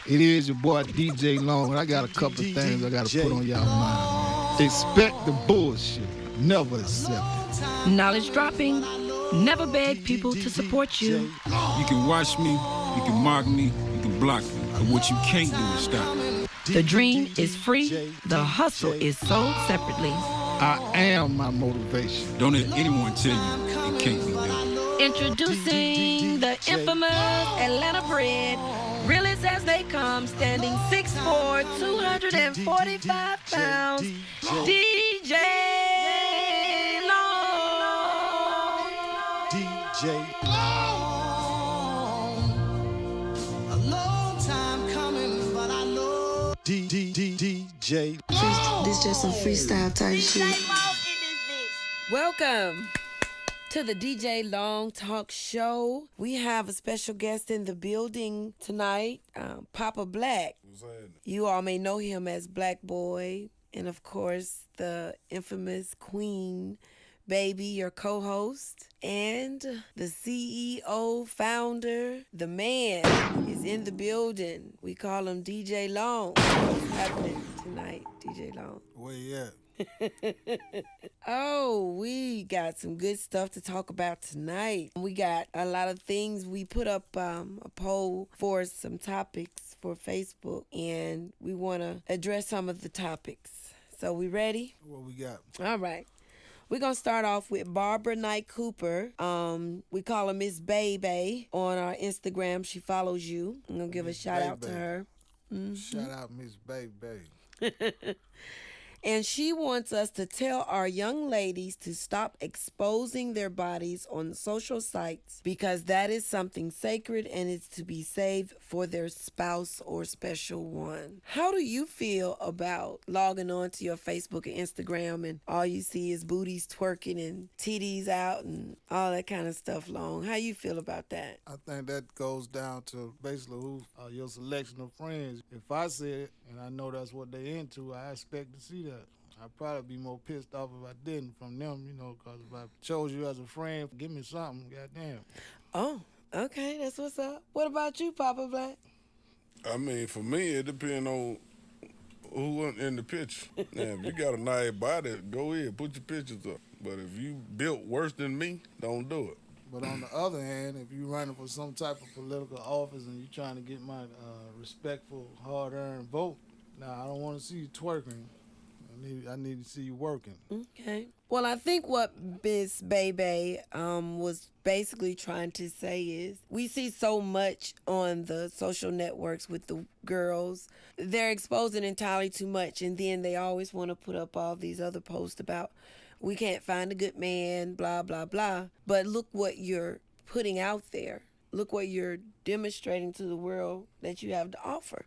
It is your boy DeeJay Long, and I got a couple of things I got to put on y'all mind, man. Expect the bullshit. Never accept it. Knowledge dropping. Never beg people to support you. You can watch me, you can mock me, you can block me, but what you can't do is stop me. The dream is free. The hustle is sold separately. I am my motivation. Don't let anyone tell you it can't be done. Introducing the infamous Atlanta bred, realest as they come, standing 6'4", 245 pounds, DeeJay Long. DeeJay Long. A long time coming, but I know DeeJay. This just some freestyle type shit. Welcome to the DeeJay Long Talk Show. We have a special guest in the building tonight, Papa Black. You all may know him as BlackBoy, and of course the infamous Queen Baby, your co-host, and the CEO, founder, the man is in the building. We call him DeeJay Long. What's happening tonight, DeeJay Long? Where you at? Oh, we got some good stuff to talk about tonight. We got a lot of things. We put up a poll for some topics for Facebook, and we want to address some of the topics. So we ready? What we got? All right. We're going to start off with Barbara Knight Cooper. We call her Miss Baby on our Instagram. She follows you. I'm going to give a shout out to her. Mm-hmm. Shout out Miss Baby. And she wants us to tell our young ladies to stop exposing their bodies on social sites because that is something sacred and it's to be saved for their spouse or special one. How do you feel about logging on to your Facebook and Instagram and all you see is booties twerking and titties out and all that kind of stuff, Long? How you feel about that? I think that goes down to basically who your selection of friends. If I said it and I know that's what they into, I expect to see that. I'd probably be more pissed off if I didn't from them, because if I chose you as a friend, give me something, goddamn. Oh, okay, that's what's up. What about you, Papa Black? I mean, for me, it depends on who in the picture. Now, if you got a nice body, go ahead, put your pictures up. But if you built worse than me, don't do it. But on the other hand, if you're running for some type of political office and you're trying to get my respectful, hard-earned vote, now I don't want to see you twerking. I need to see you working. Okay. Well, I think what Miss Baby was basically trying to say is we see so much on the social networks with the girls. They're exposing entirely too much, and then they always want to put up all these other posts about we can't find a good man, blah, blah, blah. But look what you're putting out there. Look what you're demonstrating to the world that you have to offer.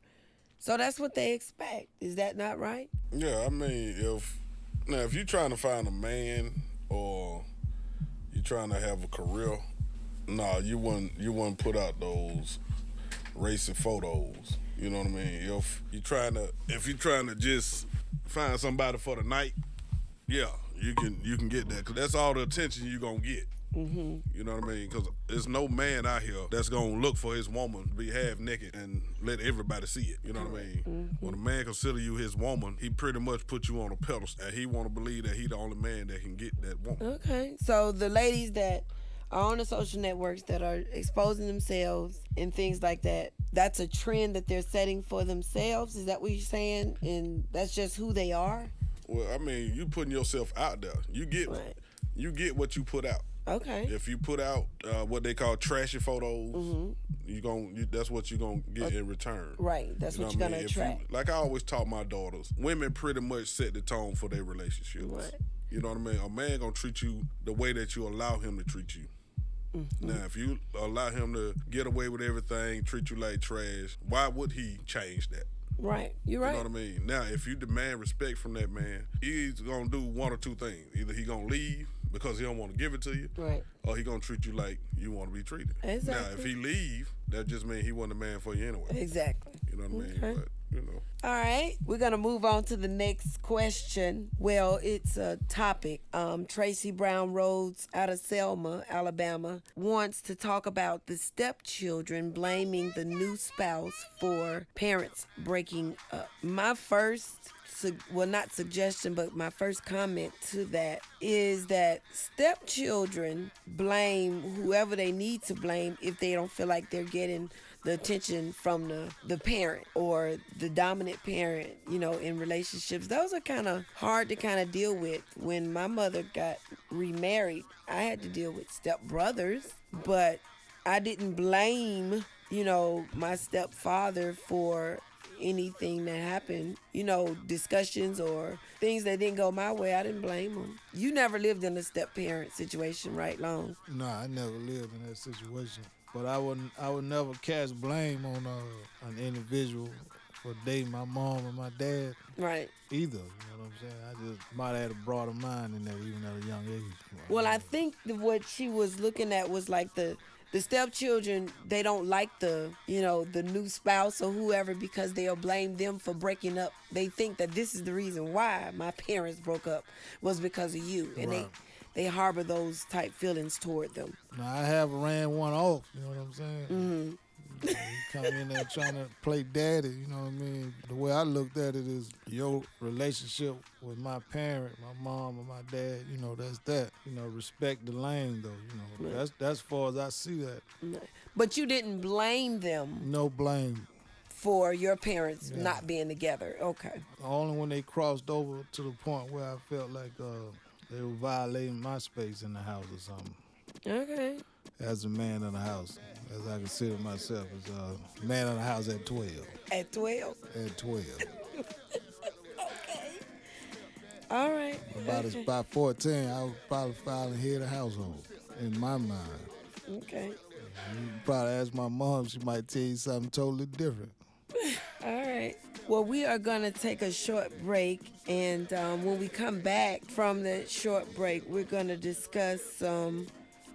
So that's what they expect. Is that not right? Yeah, I mean, if you're trying to find a man or you're trying to have a career, you wouldn't put out those racing photos. You know what I mean? If you're trying to just find somebody for the night, yeah, you can get that, 'cause that's all the attention you're gonna get. Mm-hmm. You know what I mean? Because there's no man out here that's going to look for his woman to be half naked and let everybody see it. You know what I mean? Mm-hmm. When a man consider you his woman, he pretty much put you on a pedestal, and he want to believe that he the only man that can get that woman. Okay. So the ladies that are on the social networks that are exposing themselves and things like that, that's a trend that they're setting for themselves? Is that what you're saying? And that's just who they are? Well, I mean, you putting yourself out there. You get what you put out. Okay. If you put out what they call trashy photos, mm-hmm. That's what you're going to get in return. Right. That's what you're going to attract. Like I always taught my daughters, women pretty much set the tone for their relationships. Right. You know what I mean? A man going to treat you the way that you allow him to treat you. Mm-hmm. Now, if you allow him to get away with everything, treat you like trash, why would he change that? Right. You're right. You know what I mean? Now, if you demand respect from that man, he's going to do one or two things. Either he going to leave because he don't want to give it to you, right, or he going to treat you like you want to be treated. Exactly. Now, if he leave, that just means he wasn't a man for you anyway. Exactly. You know what I mean? Okay. But you know. All right, we're gonna move on to the next question. Well, it's a topic. Tracy Brown Rhodes out of Selma, Alabama, wants to talk about the stepchildren blaming the new spouse for parents breaking up. My first, well, not suggestion, but my first comment to that is that stepchildren blame whoever they need to blame if they don't feel like they're getting the attention from the parent or the dominant parent, you know, in relationships. Those are kind of hard to kind of deal with. When my mother got remarried, I had to deal with stepbrothers, but I didn't blame, you know, my stepfather for anything that happened, you know, discussions or things that didn't go my way. I didn't blame them. You never lived in a step-parent situation, right, Long? No, I never lived in that situation. But I would never cast blame on an individual for dating my mom and my dad. Right. Either, you know what I'm saying? I just might have had a broader mind in that, even at a young age. Well, I think what she was looking at was like the stepchildren, they don't like the new spouse or whoever because they'll blame them for breaking up. They think that this is the reason why my parents broke up was because of you. And Right. they harbor those type feelings toward them. Now, I have ran one off, you know what I'm saying? Mm-hmm. You come in there trying to play daddy, you know what I mean? The way I looked at it is your relationship with my parent, my mom and my dad, you know, that's that. You know, respect the lane, though, you know. That's as far as I see that. But you didn't blame them No blame. for your parents not being together. Okay. Only when they crossed over to the point where I felt like they were violating my space in the house or something. Okay. As a man in the house, as I consider myself as a man in the house at 12. At 12? At 12. Okay. All right. About 14, I was probably filing head of the household in my mind. Okay. You probably ask my mom, she might tell you something totally different. All right. Well, we are going to take a short break, and when we come back from the short break, we're going to discuss some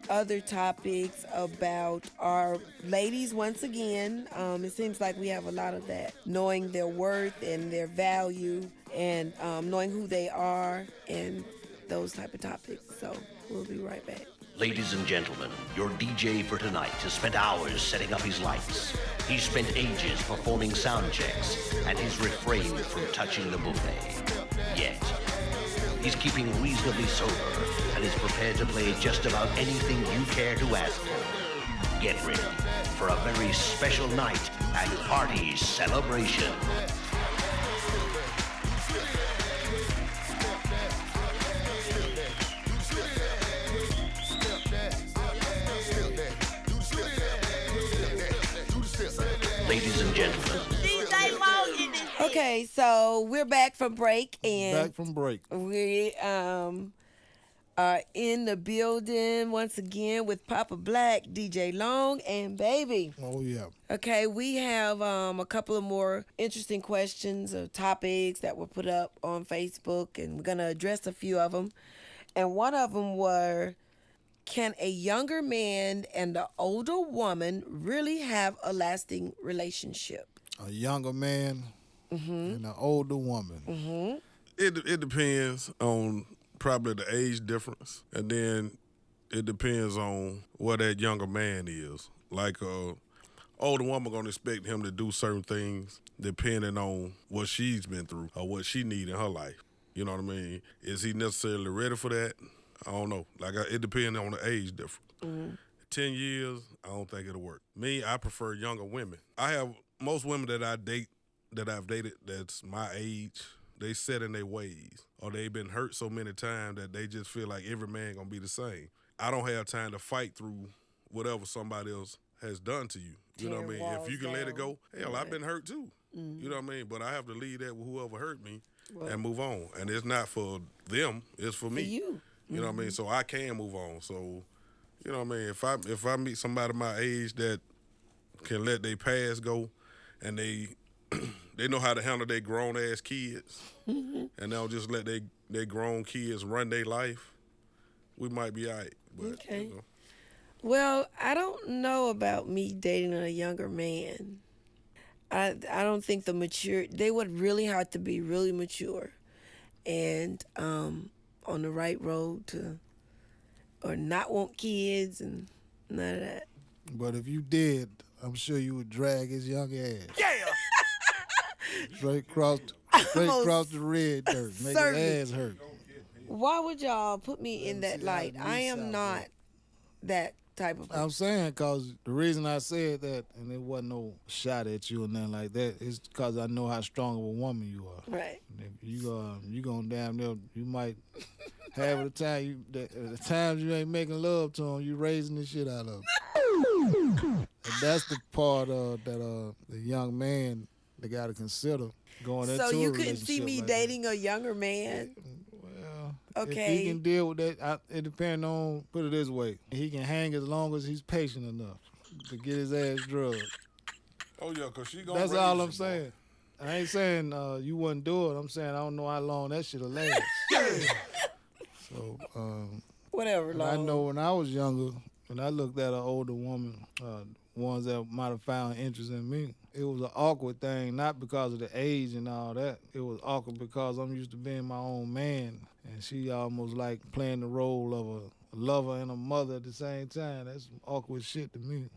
other topics about our ladies once again. It seems like we have a lot of that, knowing their worth and their value and knowing who they are and those type of topics. So we'll be right back. Ladies and gentlemen, your DJ for tonight has spent hours setting up his lights. He's spent ages performing sound checks, and he's refrained from touching the buffet. Yet, he's keeping reasonably sober and is prepared to play just about anything you care to ask for. Get ready for a very special night at Party Celebration. Ladies and gentlemen. DeeJay Long in this. Okay, so we're back from break, and Back from break. we are in the building once again with Papa Black, DeeJay Long, and Baby. Oh, yeah. Okay, we have a couple of more interesting questions or topics that were put up on Facebook, and we're going to address a few of them. And one of them were, can a younger man and an older woman really have a lasting relationship? A younger man and an older woman. It depends on probably the age difference, and then it depends on what that younger man is. Like older woman gonna expect him to do certain things depending on what she's been through or what she need in her life. You know what I mean? Is he necessarily ready for that? I don't know. It depends on the age difference. 10 years, I don't think it'll work. Me, I prefer younger women. I have most women that I've dated that's my age, they set in their ways, or they've been hurt so many times that they just feel like every man gonna be the same. I don't have time to fight through whatever somebody else has done to you. You know what I mean? If you can let it go, hell, I've been hurt too. You know what I mean? But I have to leave that with whoever hurt me and move on. And it's not for them, it's for me. For you. You know what I mean? So I can move on. So, you know what I mean? If I meet somebody my age that can let their past go and they know how to handle their grown ass kids and they'll just let their grown kids run their life, we might be all right. But, Okay. you know. Well, I don't know about me dating a younger man. I don't think they would really have to be really mature and on the right road to, or not want kids and none of that. But if you did, I'm sure you would drag his young ass. Yeah. straight across the red dirt, make his ass hurt. Why would y'all put me in that light? I am not that type of person. I'm saying because the reason I said that, and it wasn't no shot at you or nothing like that, is because I know how strong of a woman you are. Right. And if you gonna damn near, you might have the time the times you ain't making love to him, you raising the shit out of him. And that's the part that the young man they got to consider going into a relationship. So you couldn't see me like dating that. a younger man? Well, okay. If he can deal with that, it depends on, put it this way, he can hang as long as he's patient enough to get his ass drugged. Oh, yeah, because she gonna That's raise all you, I'm saying. I ain't saying you wouldn't do it. I'm saying I don't know how long that shit'll last. So, whatever, Long. I know when I was younger, when I looked at an older woman, ones that might have found interest in me, it was an awkward thing, not because of the age and all that. It was awkward because I'm used to being my own man, and she almost like playing the role of a lover and a mother at the same time. That's some awkward shit to me.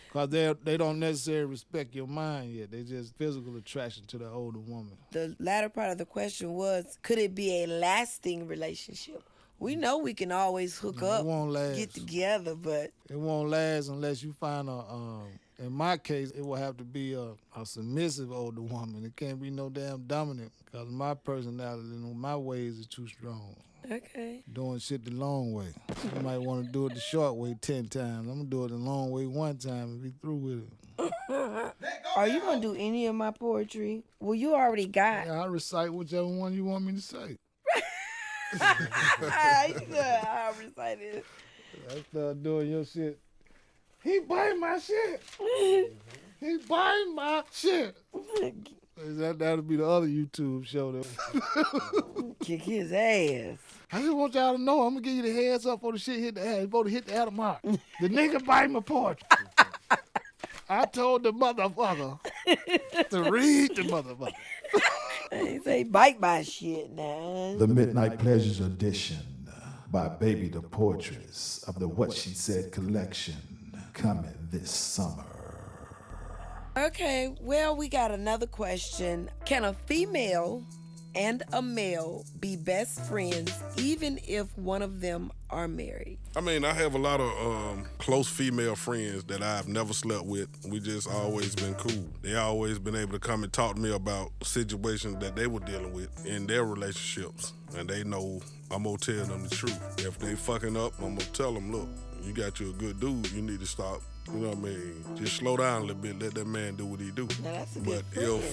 Because they don't necessarily respect your mind yet. They just physical attraction to the older woman. The latter part of the question was, could it be a lasting relationship? We know we can always hook up, it won't last. get together, but... It won't last unless you find in my case, it will have to be a submissive older woman. It can't be no damn dominant because my personality and my ways is too strong. Okay. Doing shit the long way. You might want to do it the short way 10 times. I'm going to do it the long way one time and be through with it. Are you going to do any of my poetry? Well, you already got. Yeah, I'll recite whichever one you want me to say. I'll recite it. I start doing your shit. He bite my shit. He bite my shit. That'll be the other YouTube show. Kick his ass. I just want y'all to know I'm going to give you the heads up before the shit hit the ass. Before it hit the outer mark. The nigga bite my poetry. I told the motherfucker to read the motherfucker. They say bite my shit now. The Midnight Pleasures Edition by Baby the Poetrist of the What She Said collection coming this summer. Okay, well, we got another question. Can a female and a male be best friends even if one of them are married? I mean, I have a lot of close female friends that I've never slept with. We just always been cool. They always been able to come and talk to me about situations that they were dealing with in their relationships. And they know I'm gonna tell them the truth. If they fucking up, I'm gonna tell them, look, you got you a good dude, you need to stop. You know what I mean? Just slow down a little bit, let that man do what he do. Now that's a good friend.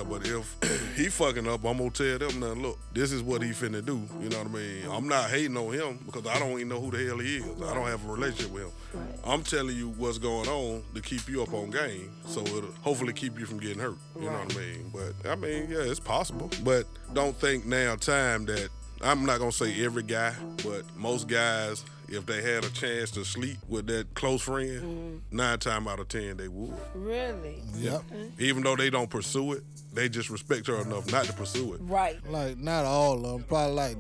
But if he fucking up, I'm gonna tell them, now look, this is what he finna do. You know what I mean? I'm not hating on him because I don't even know who the hell he is. I don't have a relationship with him. Right. I'm telling you what's going on to keep you up on game, so it'll hopefully keep you from getting hurt. You know what I mean? But I mean, yeah, it's possible. But don't think now time that, I'm not gonna say every guy, but most guys, if they had a chance to sleep with that close friend, 9 times out of 10 they would. Really? Yep. Even though they don't pursue it, they just respect her enough not to pursue it. Right. Like, not all of them. Probably like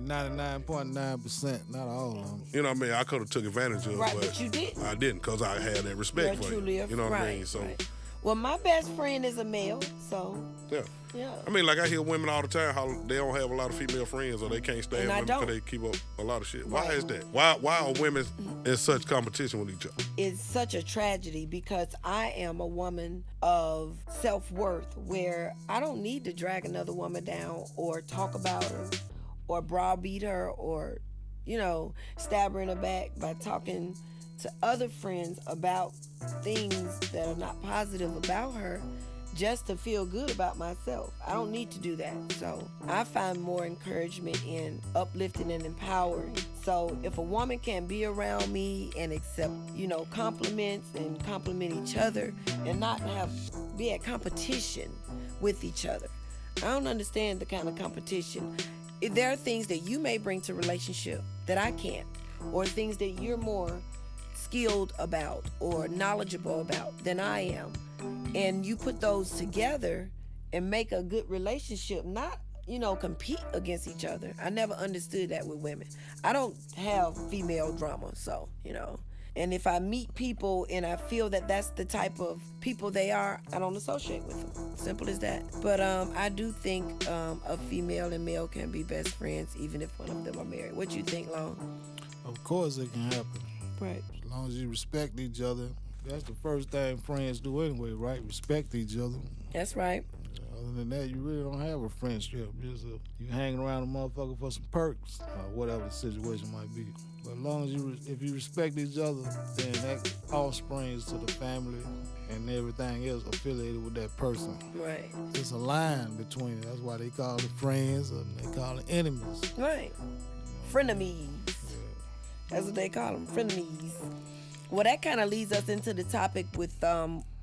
99.9%, not all of them. You know what I mean? I could have took advantage of it, Right, but you didn't. I didn't because I had that respect You're for truly you. a You know what I mean? right, So, right. Well, my best friend is a male, so yeah. yeah. I mean, like I hear women all the time how they don't have a lot of female friends or they can't stand And I women don't. because they keep up a lot of shit. Why Right. is that? Why are women in such competition with each other? It's such a tragedy because I am a woman of self-worth where I don't need to drag another woman down or talk about her or browbeat her or, stab her in the back by talking to other friends about things that are not positive about her just to feel good about myself. I don't need to do that. So I find more encouragement in uplifting and empowering. So if a woman can be around me and accept, compliments and compliment each other and not be at competition with each other. I don't understand the kind of competition. If there are things that you may bring to a relationship that I can't, or things that you're more skilled about or knowledgeable about than I am, and you put those together and make a good relationship, not compete against each other. I never understood that with women. I don't have female drama, so and if I meet people and I feel that that's the type of people they are, I don't associate with them. Simple as that. But I do think a female and male can be best friends even if one of them are married. What you think, Long? Of course it can happen. Right. As long as you respect each other. That's the first thing friends do anyway, right? Respect each other. That's right. Other than that, you really don't have a friendship. Just you hanging around a motherfucker for some perks, or whatever the situation might be. But as long as if you respect each other, then that all springs to the family and everything else affiliated with that person. Right. It's a line between it. That's why they call it friends and they call it enemies. Right. Frenemies. That's what they call them, frenemies. Well, that kind of leads us into the topic with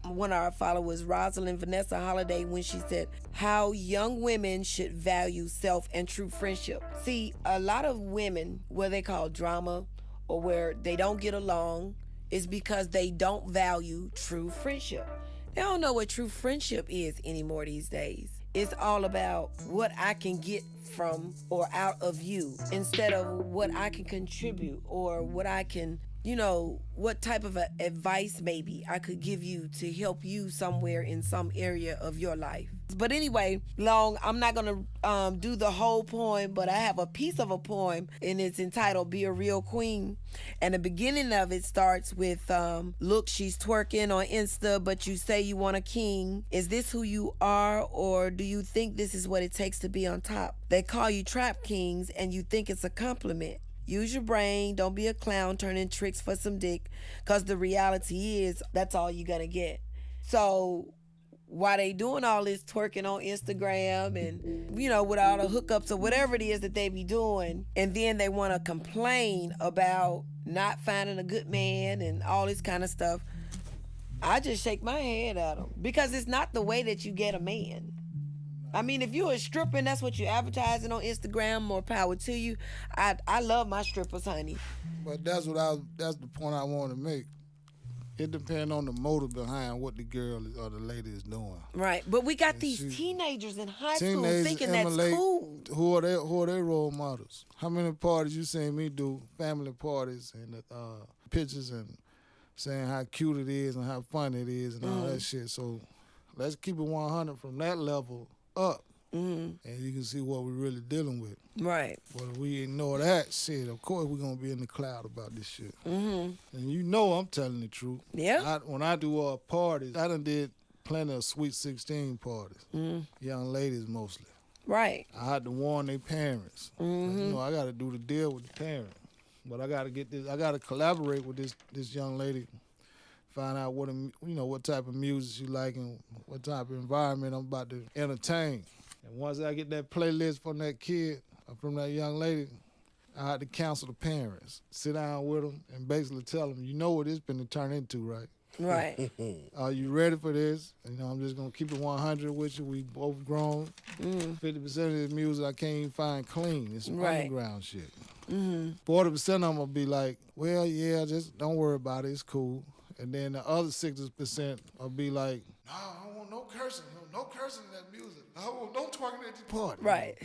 one of our followers, Rosalind Vanessa Holiday, when she said how young women should value self and true friendship. See, a lot of women, what they call drama or where they don't get along, is because they don't value true friendship. They don't know what true friendship is anymore these days. It's all about what I can get from or out of you instead of what I can contribute or what I can, what type of advice maybe I could give you to help you somewhere in some area of your life. But anyway, Long, I'm not going to do the whole poem, but I have a piece of a poem, and it's entitled Be a Real Queen. And the beginning of it starts with, look, she's twerking on Insta, but you say you want a king. Is this who you are, or do you think this is what it takes to be on top? They call you trap kings, and you think it's a compliment. Use your brain. Don't be a clown turning tricks for some dick, because the reality is that's all you're going to get. So while they doing all this twerking on Instagram and, with all the hookups or whatever it is that they be doing, and then they want to complain about not finding a good man and all this kind of stuff, I just shake my head at them, because it's not the way that you get a man. I mean, if you're a stripper and that's what you're advertising on Instagram, more power to you. I love my strippers, honey. But that's the point I want to make. It depends on the motive behind what the girl or the lady is doing. Right, but we got these teenagers in high school thinking that's cool. Who are their role models? How many parties you seen me do? Family parties and pictures and saying how cute it is and how fun it is and all that shit. So let's keep it 100 from that level up, and you can see what we're really dealing with. Right. But if we ignore that shit, of course we're gonna be in the cloud about this shit. And I'm telling the truth. Yeah. When I do parties, I done did plenty of Sweet 16 parties. Young ladies mostly. Right. I had to warn their parents. I got to do the deal with the parent. But I got to get this. I got to collaborate with this young lady. Find out what type of music she like and what type of environment I'm about to entertain. And once I get that playlist from that kid or from that young lady, I had to counsel the parents, sit down with them, and basically tell them, you know what it's been to turn into, right? Right. Are you ready for this? I'm just gonna keep it 100 with you. We both grown. 50% of this music I can't even find clean. It's some underground shit. 40% of them will be like, well, yeah, just don't worry about it. It's cool. And then the other 60% will be like, no, I don't want no cursing. No cursing in that music. I don't want no twerking at the party. Right.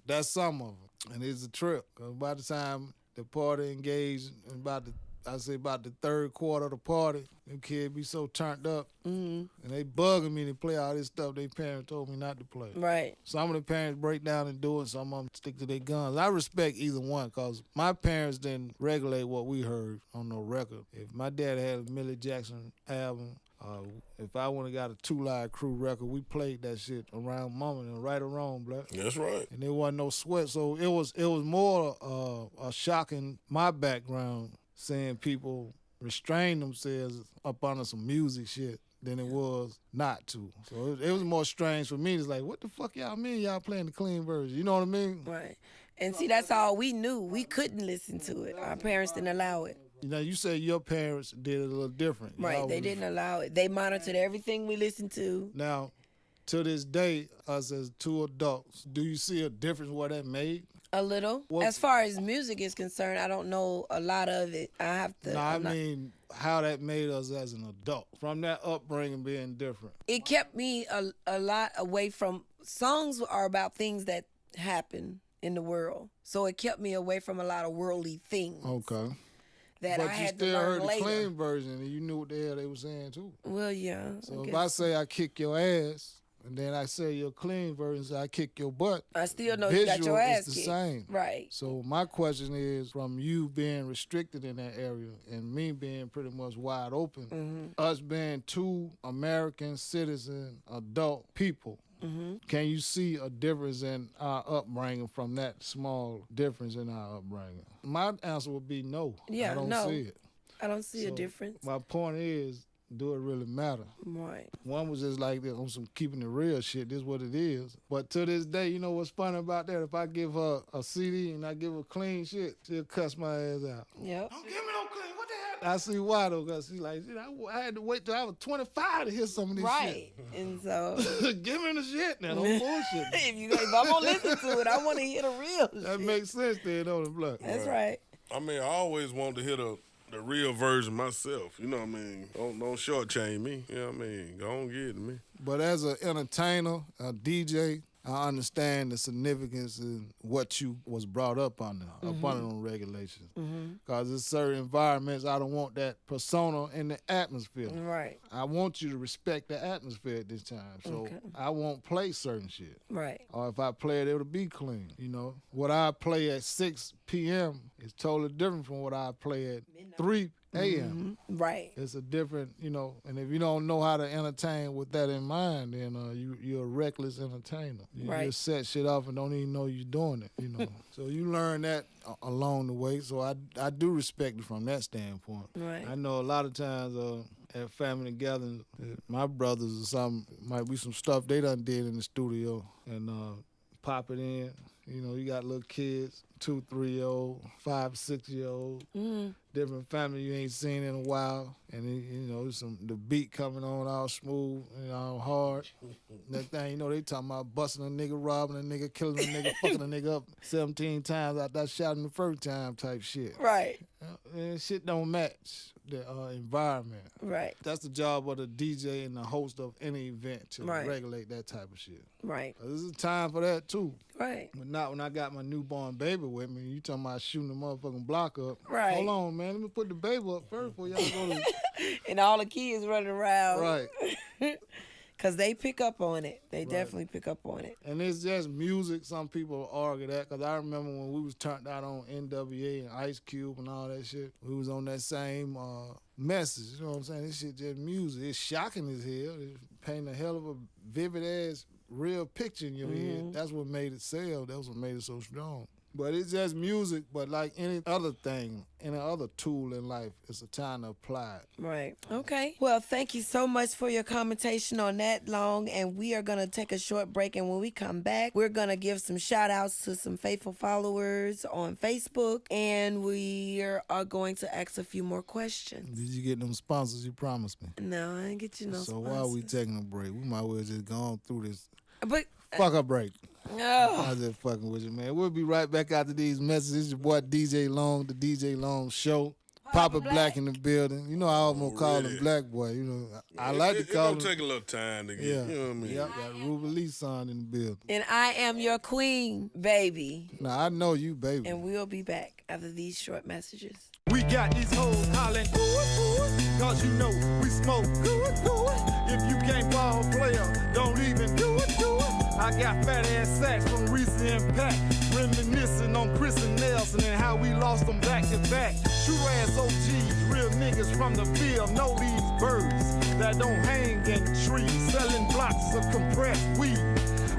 That's some of them. And it's a trip. Because by the time the party engaged, about the third quarter of the party, them kids be so turned up. And they bugging me to play all this stuff their parents told me not to play. Right. Some of the parents break down and do it. Some of them stick to their guns. I respect either one because my parents didn't regulate what we heard on no record. If my dad had a Millie Jackson album, if I would've got a 2 Live Crew record, we played that shit around mama and right or wrong, blood. That's right. And there wasn't no sweat, so it was more a shocking my background seeing people restrain themselves up under some music shit than it was not to. So it was more strange for me. It's like, what the fuck y'all mean y'all playing the clean version? You know what I mean? Right. And see, that's all we knew. We couldn't listen to it. Our parents didn't allow it. You say your parents did it a little different. Right, they didn't allow it. They monitored everything we listened to. Now, to this day, us as two adults, do you see a difference what that made? A little. As far as music is concerned, I don't know a lot of it. I have to. No, I mean how that made us as an adult from that upbringing being different. It kept me a lot away from. Songs are about things that happen in the world, so it kept me away from a lot of worldly things. Okay. That but I you had still to learn heard later. the clean version, and you knew what the hell they were saying too. Well, yeah. So if I say I kick your ass, and then I say your clean version, say I kick your butt, I still know visual you got your ass is the kicked. same. Right. So my question is, from you being restricted in that area and me being pretty much wide open, us being two American citizen adult people, can you see a difference in our upbringing from that small difference in our upbringing? My answer would be no. Yeah, I don't no. see it. I don't see a So difference. My point is, do it really matter? Right. One was just like this, on some keeping it real shit. This is what it is. But to this day, you know what's funny about that? If I give her a CD and I give her clean shit, she'll cuss my ass out. Yep. Don't give me no clean. What the hell? I see why though, because she's like, shit, I had to wait till I was 25 to hear some of this Right. And so shit. Give me the shit now. Don't bullshit. if I'm gonna listen to it, I want to hear the real That shit. makes sense then, don't it, Black? That's right. I mean, I always wanted to hear the real version myself. You know what I mean? Don't shortchange me. You know what I mean? Go on, get it to me. But as an entertainer, a DJ, I understand the significance in what you was brought up under, up under them regulations. Because there's certain environments, I don't want that persona in the atmosphere. Right. I want you to respect the atmosphere at this time. So I won't play certain shit. Right. Or if I play it, it'll be clean, you know. What I play at 6 p.m. is totally different from what I play at 3 a.m. Right. It's a different, you know, and if you don't know how to entertain with that in mind, then you're a reckless entertainer. You Right. just set shit off and don't even know you're doing it, you know. So you learn that along the way. So I do respect it from that standpoint. Right. I know a lot of times at family gatherings, my brothers or something, might be some stuff they done did in the studio and pop it in. You know, you got little kids, 2, 3-year-old, 5, 6-year-old, different family you ain't seen in a while, and you know, the beat coming on all smooth and all hard. That thing, you know, they talking about busting a nigga, robbing a nigga, killing a nigga, fucking a nigga up 17 times after I shot him the first time type shit. Right. And shit don't match the environment. Right. That's the job of the DJ and the host of any event to Right. regulate that type of shit. Right. This is time for that too. Right. But not when I got my newborn baby with me. You talking about shooting the motherfucking block up. Right. Hold on, man. Let me put the baby up first before y'all go to... And all the kids running around. Right. Because they pick up on it. They definitely pick up on it. And it's just music. Some people argue that. Because I remember when we was turned out on NWA and Ice Cube and all that shit, we was on that same message. You know what I'm saying? This shit just music. It's shocking as hell. It's painting a hell of a vivid-ass real picture in your head. That's what made it sell. That's what made it so strong. But it's just music, but like any other thing, any other tool in life, it's a time to apply it. Right. Okay. Well, thank you so much for your commentation on that, Long. And we are going to take a short break. And when we come back, we're going to give some shout outs to some faithful followers on Facebook. And we are going to ask a few more questions. Did you get them sponsors you promised me? No, I didn't get you no So why are we taking a break? We might well just go on through this. But Fuck a break. no. I was just fucking with you, man. We'll be right back after these messages. It's your boy DeeJay Long, the DeeJay Long Show. Papa Black in the building. You know I almost call him Black Boy. You know I like to call him. It's gonna take a little time to get. Yeah, You know what I mean? Yep, got Ruby Lee's son in the building. And I am your queen, baby. Now I know you, baby. And we'll be back after these short messages. We got these hoes hollering, do it, cause you know we smoke, do it. If you can't ball player, don't even do it. I got fat ass sacks from recent impact, reminiscing on Chris and Nelson and how we lost them back to back. True ass OGs, real niggas from the field, know these birds that don't hang in trees, selling blocks of compressed weed.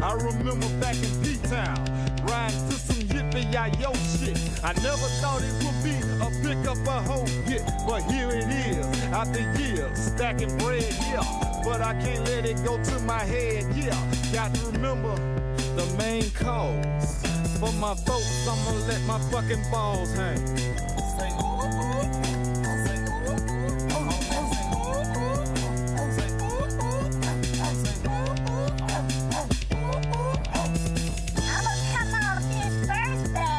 I remember back in P-Town, riding to some yippee-yi-yo shit. I never thought it would be a pick up a hoe hit, but here it is, after years, stacking bread, yeah. But I can't let it go to my head, yeah. Got to remember the main cause. For my folks, I'ma let my fucking balls hang. Say, I'ma come out this Thursday.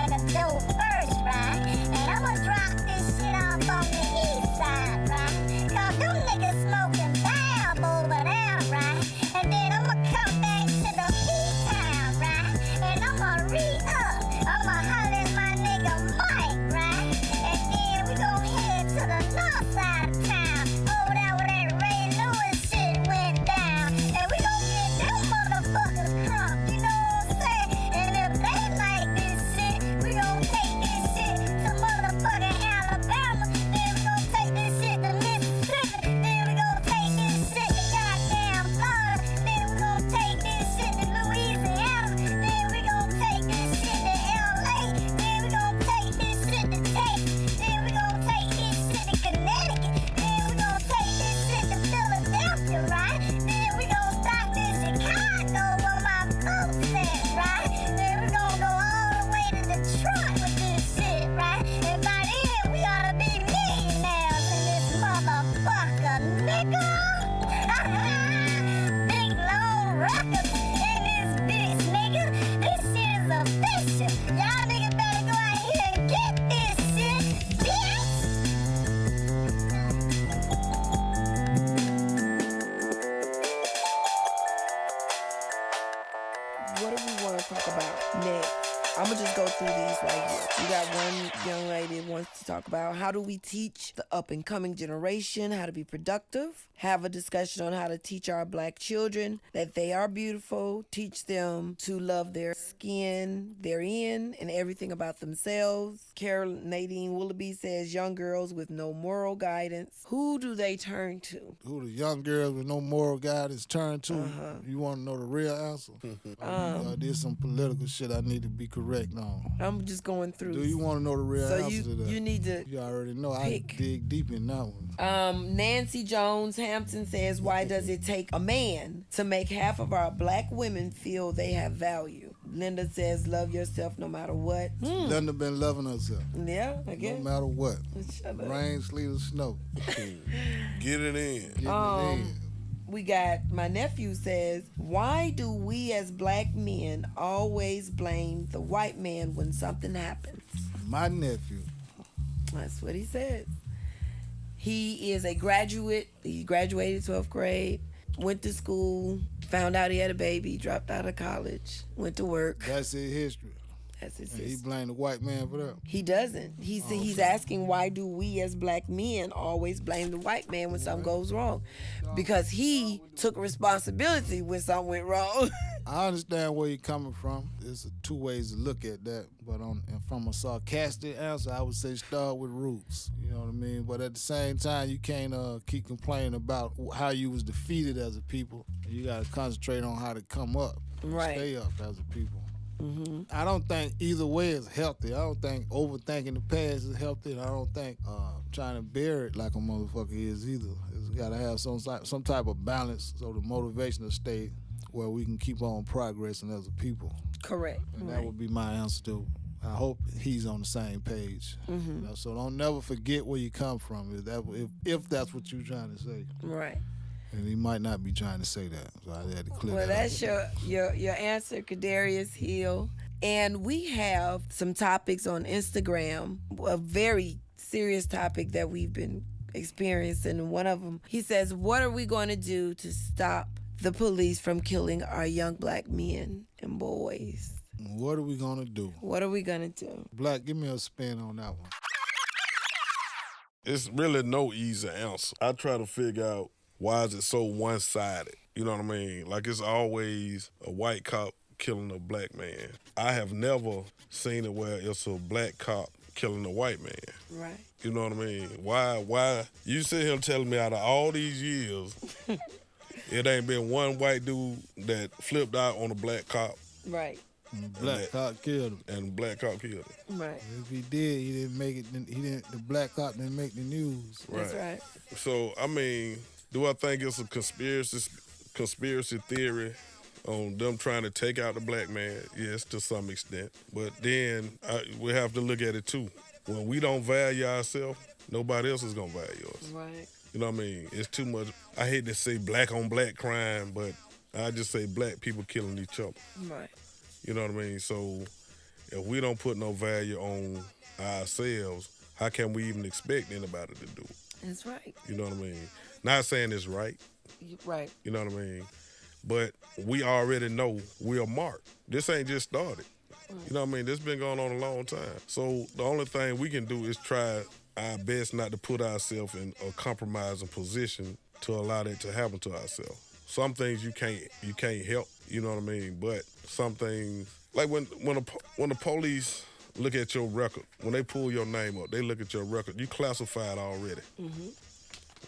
through these right here. We got one young lady that wants to talk about how do we teach the up-and-coming generation how to be productive, have a discussion on how to teach our black children that they are beautiful, teach them to love their skin, their in, and everything about themselves. Carol Nadine Willoughby says young girls with no moral guidance. Who do they turn to? Who the young girls with no moral guidance turn to? You want to know the real answer? There's some political shit I need to be correct on. I'm just going through. Do you want to know the real answer to that? You need to. You already know. Pick. I dig deep in that one. Nancy Jones Hampton says, why does it take a man to make half of our black women feel they have value? Linda says, love yourself no matter what. Linda been loving herself. Yeah, I guess. No matter what. Shut up. Rain, sleet, or snow. Get it in. Getting it in. We got, my nephew says, why do we as black men always blame the white man when something happens? My nephew. That's what he says. He is a graduate. He graduated 12th grade, went to school, found out he had a baby, dropped out of college, went to work. That's his history. That's his And history. he blamed the white man for that. He doesn't. He's asking why do we as black men always blame the white man when something goes wrong? Because he took responsibility when something went wrong. I understand where you're coming from. There's two ways to look at that, but from a sarcastic answer, I would say start with roots. You know what I mean? But at the same time, you can't keep complaining about how you was defeated as a people. You got to concentrate on how to come up, Right. stay up as a people. I don't think either way is healthy. I don't think overthinking the past is healthy, and I don't think trying to bear it like a motherfucker is either. It's got to have some type of balance so the motivation will stay where we can keep on progressing as a people. Correct. And that would be my answer to. I hope he's on the same page. You know, so don't never forget where you come from. If that's what you're trying to say. Right. And he might not be trying to say that, so I had to clear Well, that that's up. your answer, Kadarius Hill. And we have some topics on Instagram, a very serious topic that we've been experiencing. And one of them, he says, what are we going to do to stop the police from killing our young black men and boys? What are we gonna do? What are we going to do? Black, give me a spin on that one. It's really no easy answer. I try to figure out why is it so one-sided? You know what I mean? Like it's always a white cop killing a black man. I have never seen it where it's a black cop killing a white man. Right. You know what I mean? Why? You sit here telling me out of all these years, it ain't been one white dude that flipped out on a black cop. Right. And black cop killed him. And black cop killed him. Right. If he did, he didn't make it. The black cop didn't make the news. That's right. So I mean, do I think it's a conspiracy theory on them trying to take out the black man? Yes, to some extent. But then we have to look at it too. When we don't value ourselves, nobody else is gonna value us. Right. You know what I mean? It's too much. I hate to say black on black crime, but I just say black people killing each other. Right. You know what I mean? So if we don't put no value on ourselves, how can we even expect anybody to do it? That's right. You know what I mean? Not saying it's right. Right. You know what I mean? But we already know we're marked. This ain't just started. You know what I mean? This been going on a long time. So the only thing we can do is try our best not to put ourselves in a compromising position to allow that to happen to ourselves. Some things you can't help, you know what I mean? But some things, like when the police look at your record, when they pull your name up, they look at your record, you classified already.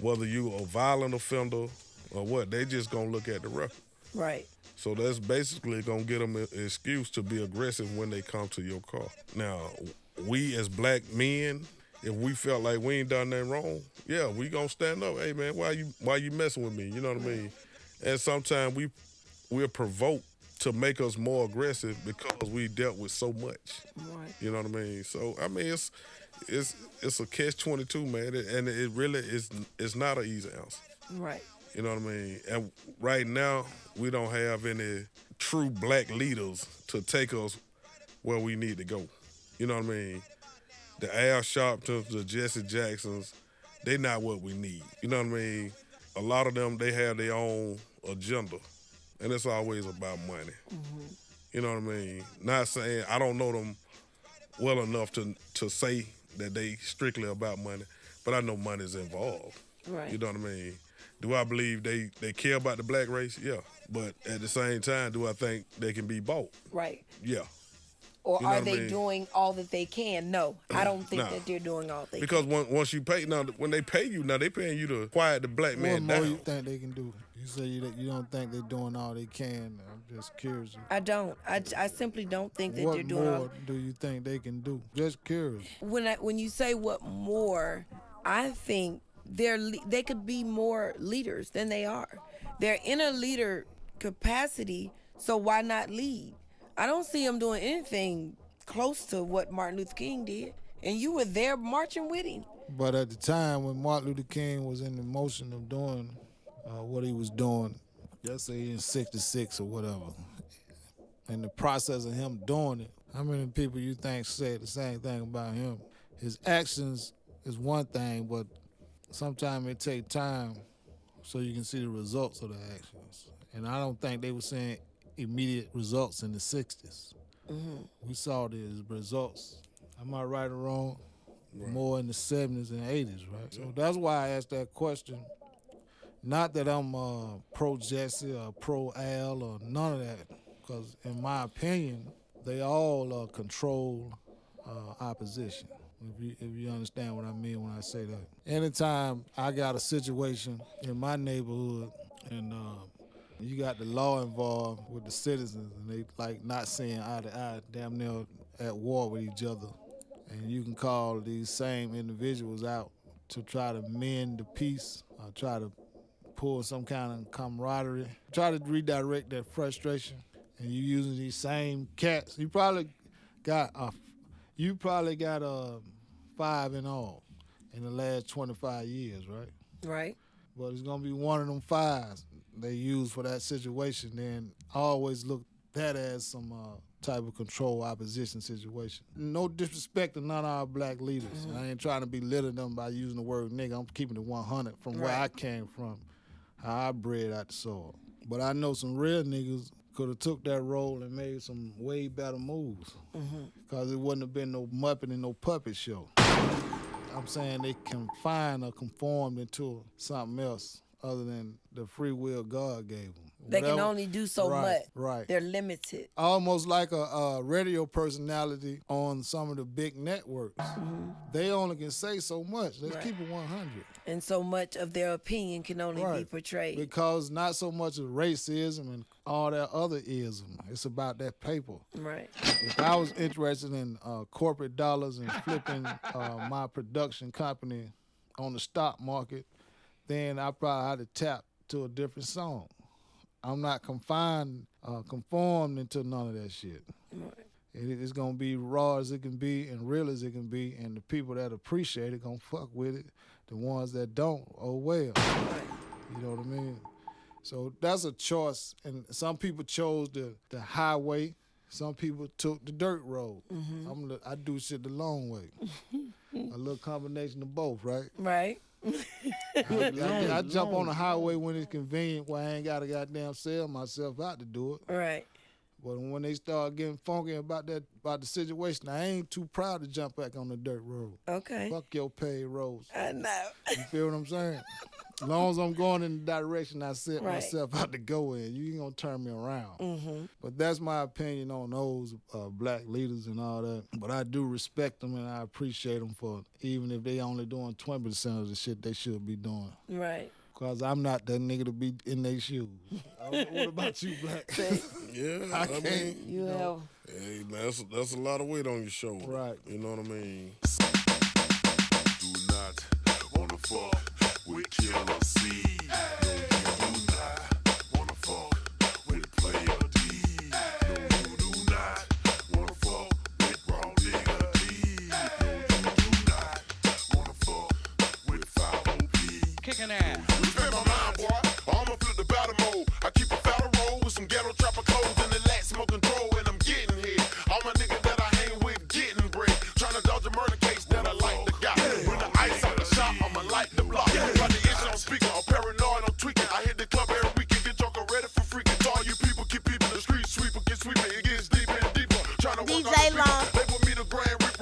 Whether you a violent offender or what, they just gonna look at the record. Right. So that's basically gonna get them an excuse to be aggressive when they come to your car. Now, we as black men, if we felt like we ain't done nothing wrong, yeah, we gonna stand up. Hey man, why you messing with me? You know what I mean? And sometimes we're provoked to make us more aggressive because we dealt with so much. Right. You know what I mean? So I mean it's a catch-22, man, and it really it's not an easy answer. Right. You know what I mean? And right now, we don't have any true black leaders to take us where we need to go. You know what I mean? The Al Sharptons, the Jesse Jacksons, they not what we need. You know what I mean? A lot of them, they have their own agenda, and it's always about money. You know what I mean? Not saying, I don't know them well enough to say that they strictly about money, but I know money's involved. Right. You know what I mean? Do I believe they care about the black race? Yeah. But at the same time, do I think they can be bought? Right. Yeah. Or You know are what I they mean? doing all that they can? No, I don't think Nah. that they're doing all they Because can. once you pay, now when they pay you, now they paying you to quiet the black What man more down. you think they can do? You say you don't think they're doing all they can. I'm just curious. I don't. I simply don't think that What they're doing more all. do you think they can do? Just curious. When you say what more, I think they could be more leaders than they are. They're in a leader capacity, so why not lead? I don't see them doing anything close to what Martin Luther King did, and you were there marching with him. But at the time when Martin Luther King was in the motion of doing what he was doing, let's say in 66 or whatever, in the process of him doing it, how many people you think said the same thing about him? His actions is one thing, but sometimes it takes time so you can see the results of the actions. And I don't think they were seeing immediate results in the 60s. We saw the results, am I right or wrong, more in the 70s and 80s, right? So that's why I asked that question. Not that I'm pro-Jesse or pro-Al or none of that, because in my opinion, they all control opposition, if you understand what I mean when I say that. Anytime I got a situation in my neighborhood and you got the law involved with the citizens and they like not seeing eye to eye, damn near at war with each other, and you can call these same individuals out to try to mend the peace, or try to pull some kind of camaraderie, try to redirect that frustration, and you using these same cats. You probably got 5 in all in the last 25 years, right? Right. But it's gonna be one of them 5s they use for that situation. Then I always look that as some type of control opposition situation. No disrespect to none of our black leaders. I ain't trying to belittle them by using the word nigga. I'm keeping it 100 from where I came from, how I bred out the soil. But I know some real niggas could have took that role and made some way better moves. Because it wouldn't have been no Muppet and no puppet show. I'm saying they confined or conformed into something else other than the free will God gave them. They can only do so much. Right. They're limited. Almost like a radio personality on some of the big networks. They only can say so much. Let's keep it 100. And so much of their opinion can only be portrayed. Because not so much of racism and all that other ism. It's about that paper. Right. If I was interested in corporate dollars and flipping my production company on the stock market, then I probably had to tap to a different song. I'm not conformed into none of that shit. Right. It's gonna be raw as it can be and real as it can be, and the people that appreciate it gonna fuck with it. The ones that don't, oh well. Right. You know what I mean? So that's a choice, and some people chose the highway. Some people took the dirt road. I do shit the long way. A little combination of both, right? Right. I jump on the highway when it's convenient, where I ain't got to goddamn sell myself out to do it. Right. But when they start getting funky about the situation, I ain't too proud to jump back on the dirt road. Okay. Fuck your paved roads. I know. You feel what I'm saying? As long as I'm going in the direction I set myself out to go in, you ain't gonna turn me around. But that's my opinion on those black leaders and all that. But I do respect them and I appreciate them for, even if they only doing 20% of the shit they should be doing. Right. Because I'm not that nigga to be in their shoes. What about you, Black? Yeah, I can't. You know. Hey, man, that's a lot of weight on your shoulder. Right. You know what I mean? Do not wanna fuck with Killer C. No, you do not wanna fuck with Player D. No, you do not wanna fuck with Raw Digger D. No, you do not wanna fuck with 5OP. Kicking ass. You spend my mind, boy. I'ma flip the battle mode. I keep a fatter roll with some ghetto trapper clothes and the lat smoking throw, and I'm getting hit. All my niggas that I hang with getting bread. Trying to dodge a murder case that I like the guy. When the ice out the shop, I'ma light the block. Got the issue on speaker, I'm paranoid, I'm tweaking. I hit the club every weekend, get drunk, I'm ready for freaking. All you people keep peeping, the street sweeper, get sweeper, it gets deeper and deeper. Trying to work DeeJay on the Long. They put me the Grand Reaper.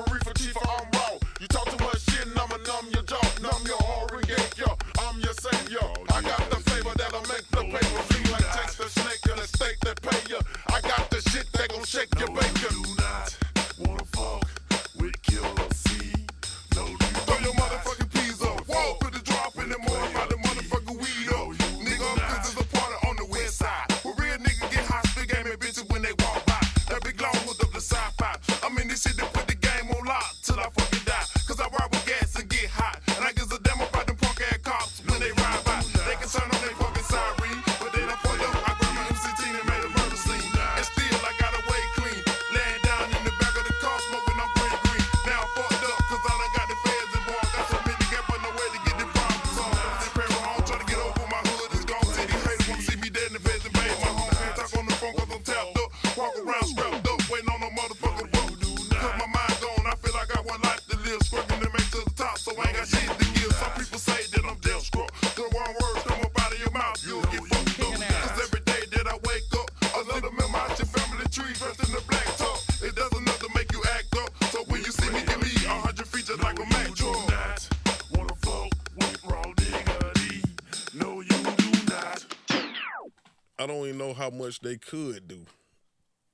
I don't even know how much they could do.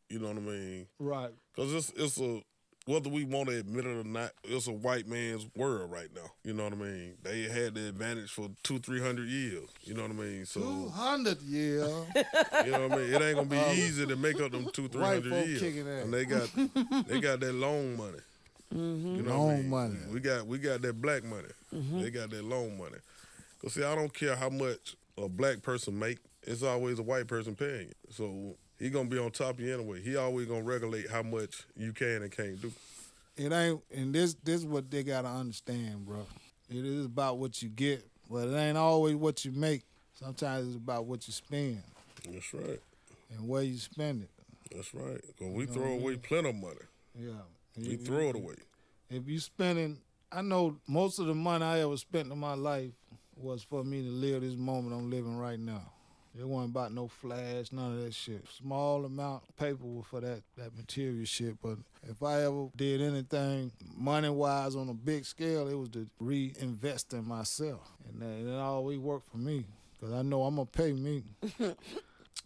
You know what I mean? Right. Because it's a, whether we want to admit it or not, it's a white man's world right now. You know what I mean? They had the advantage for 200-300 years. You know what I mean? So 200 years. You know what I mean? It ain't gonna be easy to make up them 200-300 years. Kicking ass. And they got that loan money. Mm-hmm. You know loan what I mean? money. We got that black money. Mm-hmm. They got that loan money. Cause see, I don't care how much a black person make. It's always a white person paying it. So he gonna be on top of you anyway. He always gonna regulate how much you can and can't do. It ain't, and this is what they gotta understand, bro. It is about what you get, but it ain't always what you make. Sometimes it's about what you spend. That's right. And where you spend it. That's right. Cause we throw away plenty of money. Yeah. We throw it away. If you spending, I know most of the money I ever spent in my life was for me to live this moment I'm living right now. It wasn't about no flash, none of that shit. Small amount of paper was for that material shit, but if I ever did anything money-wise on a big scale, it was to reinvest in myself. And that always worked for me, because I know I'm going to pay me.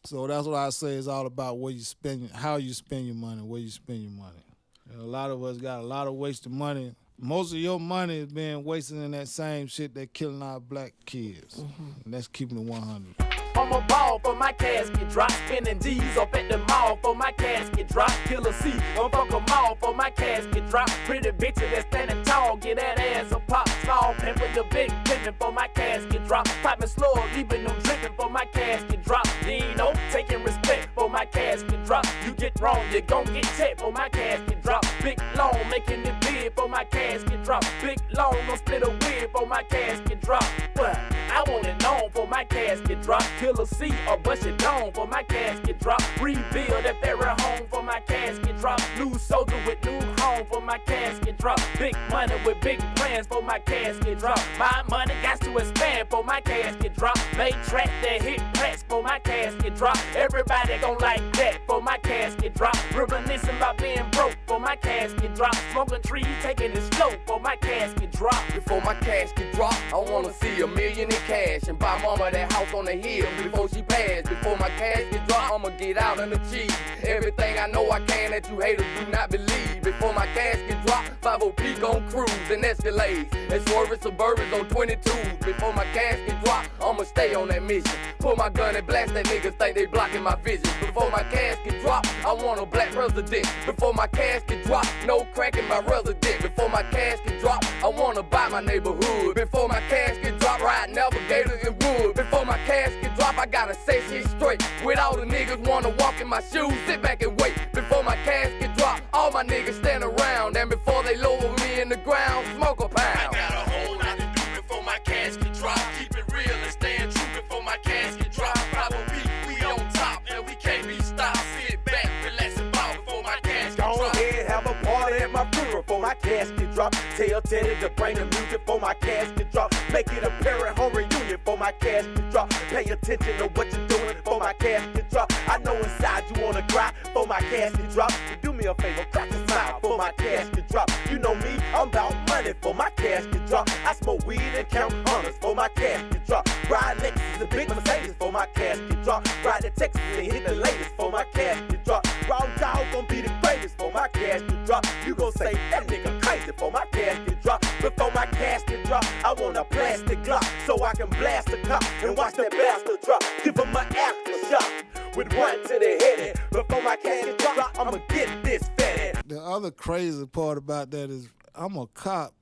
So that's what I say, it's all about where you spend, how you spend your money, where you spend your money. And a lot of us got a lot of wasted money. Most of your money is being wasted in that same shit that killing our black kids. And that's keeping it 100. I'm a ball for my casket drop. Spending D's up at the mall for my casket drop. Killer C, don't fuck them all for my casket drop. Pretty bitches that standing tall, get that ass a pop. Small pimpin', the big pimpin' for my casket drop. Poppin' slow, leaving them drippin' for my casket drop. Dino, taking respect for my casket drop. You get wrong, you gon' get checked for my casket drop. Big Long, making it big for my casket drop. Big Long, gon' split a wig for my casket drop. Well, I want it known for my casket drop. Killer C or bust it down for my casket drop. Rebuild that ferry home for my casket drop. New soldier with new home for my casket drop. Big money with big plans for my casket drop. My money got to expand for my casket drop. Made track that hit press for my casket drop. Everybody gon' like that for my casket drop. Reminiscing about being broke for my casket drop. Smoking trees, taking it slow for my casket drop. Before my casket drop, I wanna see $1 million in cash and buy mama that house on the hill before she passed. Before my casket drop, I'ma get out and achieve everything I know I can that you haters do not believe. Before my casket drop, 5-0 peak on cruise and Escalades and swerving Suburbans on 22s. Before my casket drop, I'ma stay on that mission. Pull my gun and blast that niggas think they blocking my vision. Before my casket drop, I want a black president. Before my casket drop, no crack in my resident. Before my casket drop, I wanna buy my neighborhood. Before my casket drop, ride navigators in wood. Before my casket drop, I gotta say shit straight. With all the niggas wanna walk in my shoes, sit back and wait. Before my casket drop, all my niggas stand around. And before they lower me in the ground, smoke a pound. I got a whole lot to do before my casket drop. Keep it real and staying true before my casket drop. Probably we on top and we can't be stopped. Sit back, relax and ball before my casket drop. Go ahead, have a party at my funeral for my casket drop. Tell Teddy to bring the music for my casket drop. Make it a parent home reunion for my casket drop. Pay attention to what you're doing for my casket drop. I know inside you wanna cry for my casket drop. So do me a favor, crack a smile for my casket drop. You know me, I'm about money for my casket drop. I smoke weed and count hundreds for my casket drop. Ride Lexus and big Mercedes for my casket drop. Ride to Texas and hit the latest for my casket drop. Raw dog gon' be the greatest for my casket drop. You gon' say that nigga crazy for my casket drop. Before my casket drop, I want a plastic Glock so I can blast the cop and watch that bastard drop. Give him an aftershock with one to the head. Before my casket drop, I'ma get this fatty. The other crazy part about that is I'm a cop.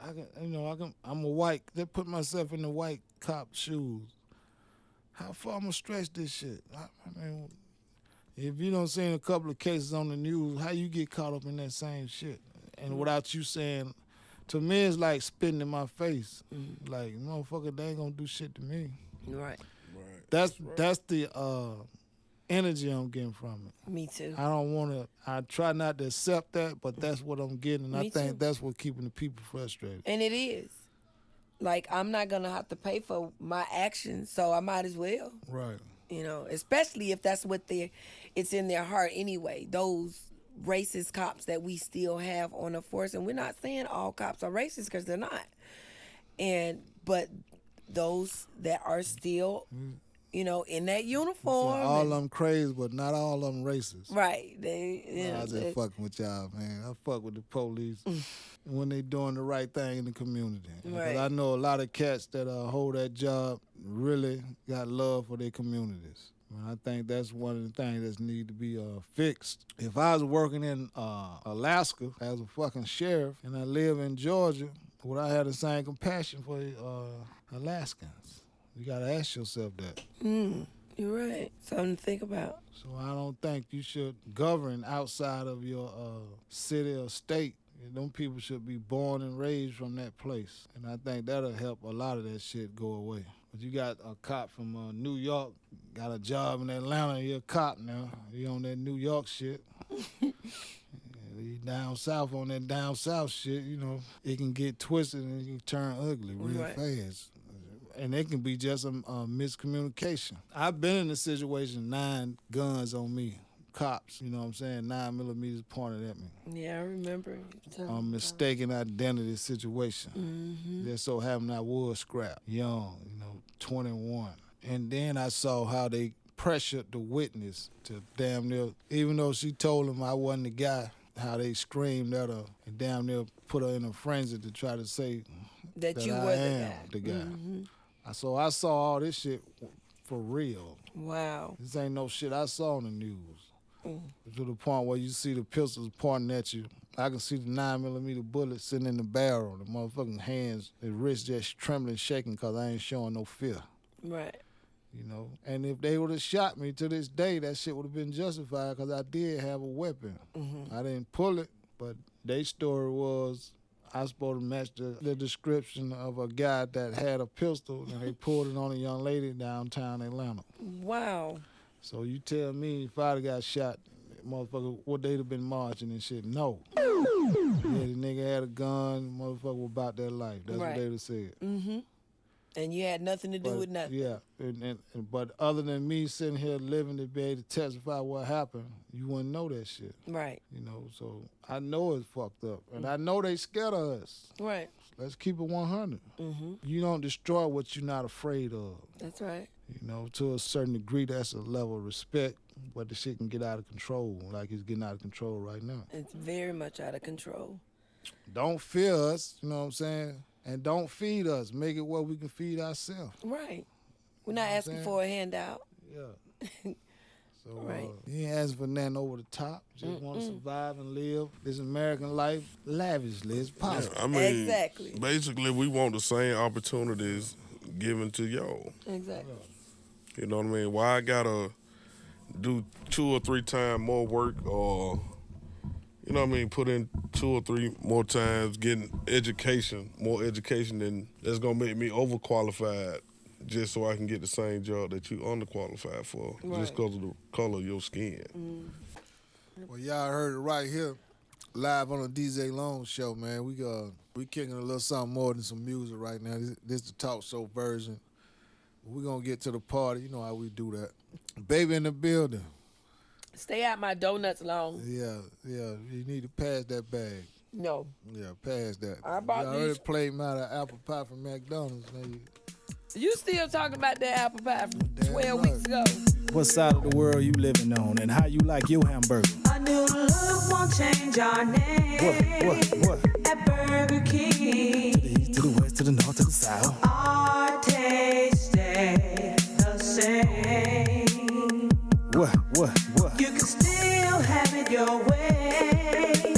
I'm a white. They put myself in the white cop shoes. How far I'm gonna stretch this shit? I mean, if you don't see a couple of cases on the news, how you get caught up in that same shit? And without you saying, to me, it's like spitting in my face. Like, motherfucker, they ain't gonna do shit to me. Right. That's the energy I'm getting from it. Me too. I try not to accept that, but that's what I'm getting. And Me I think too. that's what's keeping the people frustrated. And it is. Like, I'm not going to have to pay for my actions, so I might as well. Right. You know, especially if that's what it's in their heart anyway. Those racist cops that we still have on the force, and we're not saying all cops are racist because they're not. But those that are still, in that uniform. So all of them crazy, but not all of them racist. Right. I was just fucking with y'all, man. I fuck with the police when they doing the right thing in the community. Right. Because I know a lot of cats that hold that job really got love for their communities. And I think that's one of the things that need to be fixed. If I was working in Alaska as a fucking sheriff and I live in Georgia, would I have the same compassion for Alaskans? You gotta ask yourself that. You're right. Something to think about. So I don't think you should govern outside of your city or state. Them people should be born and raised from that place. And I think that'll help a lot of that shit go away. But you got a cop from New York, got a job in Atlanta, he a cop now. He on that New York shit. He down south on that down south shit, it can get twisted and it can turn ugly real fast. And it can be just a miscommunication. I've been in a situation, 9 guns on me, cops, 9mm pointed at me. Yeah, I remember. Mistaken identity situation. Just so happened I was scrapped, young, 21. And then I saw how they pressured the witness to damn near, even though she told him I wasn't the guy, how they screamed at her and damn near put her in a frenzy to try to say that you I were am the guy. So I saw all this shit for real. Wow. This ain't no shit I saw on the news. To the point where you see the pistols pointing at you. I can see the 9mm bullet sitting in the barrel. The motherfucking hands, the wrists just trembling, shaking because I ain't showing no fear. Right. And if they would have shot me to this day, that shit would have been justified because I did have a weapon. I didn't pull it, but their story was I was supposed to match the description of a guy that had a pistol and they pulled it on a young lady downtown Atlanta. Wow. So you tell me if I'd have got shot, motherfucker, would they have been marching and shit? No. Yeah, the nigga had a gun, motherfucker was about that life. That's what they would have said. And you had nothing to do with nothing. Yeah, but other than me sitting here living to be able to testify what happened, you wouldn't know that shit. Right. So I know it's fucked up. And I know they scared of us. Right. Let's keep it 100. You don't destroy what you're not afraid of. That's right. To a certain degree, that's a level of respect, but the shit can get out of control, like it's getting out of control right now. It's very much out of control. Don't fear us, you know what I'm saying? And don't feed us. Make it where we can feed ourselves. Right. We're not asking for a handout. Yeah. So right. You ain't asking for nothing over the top. Just want to survive and live this American life lavishly as possible. Yeah, I mean, basically, we want the same opportunities given to y'all. Exactly. You know what I mean? Why I gotta do 2 or 3 times more work or, put in 2 or 3 more times getting more education than that's gonna make me overqualified just so I can get the same job that you underqualified for just because of the color of your skin. Well, y'all heard it right here, live on the DeeJay Long show, man. We kicking a little something more than some music right now. This is the talk show version. We're going to get to the party. You know how we do that. Baby in the building. Stay out my donuts long. Yeah. You need to pass that bag. No. Yeah, pass that. I bought you already played me out of apple pie from McDonald's. Man. You still talking about that apple pie from 12 weeks ago. What side of the world you living on and how you like your hamburger? A new look won't change our name. What? At Burger King. To the east, to the west, to the north, to the south. Our taste stay the same. What? You can still have it your way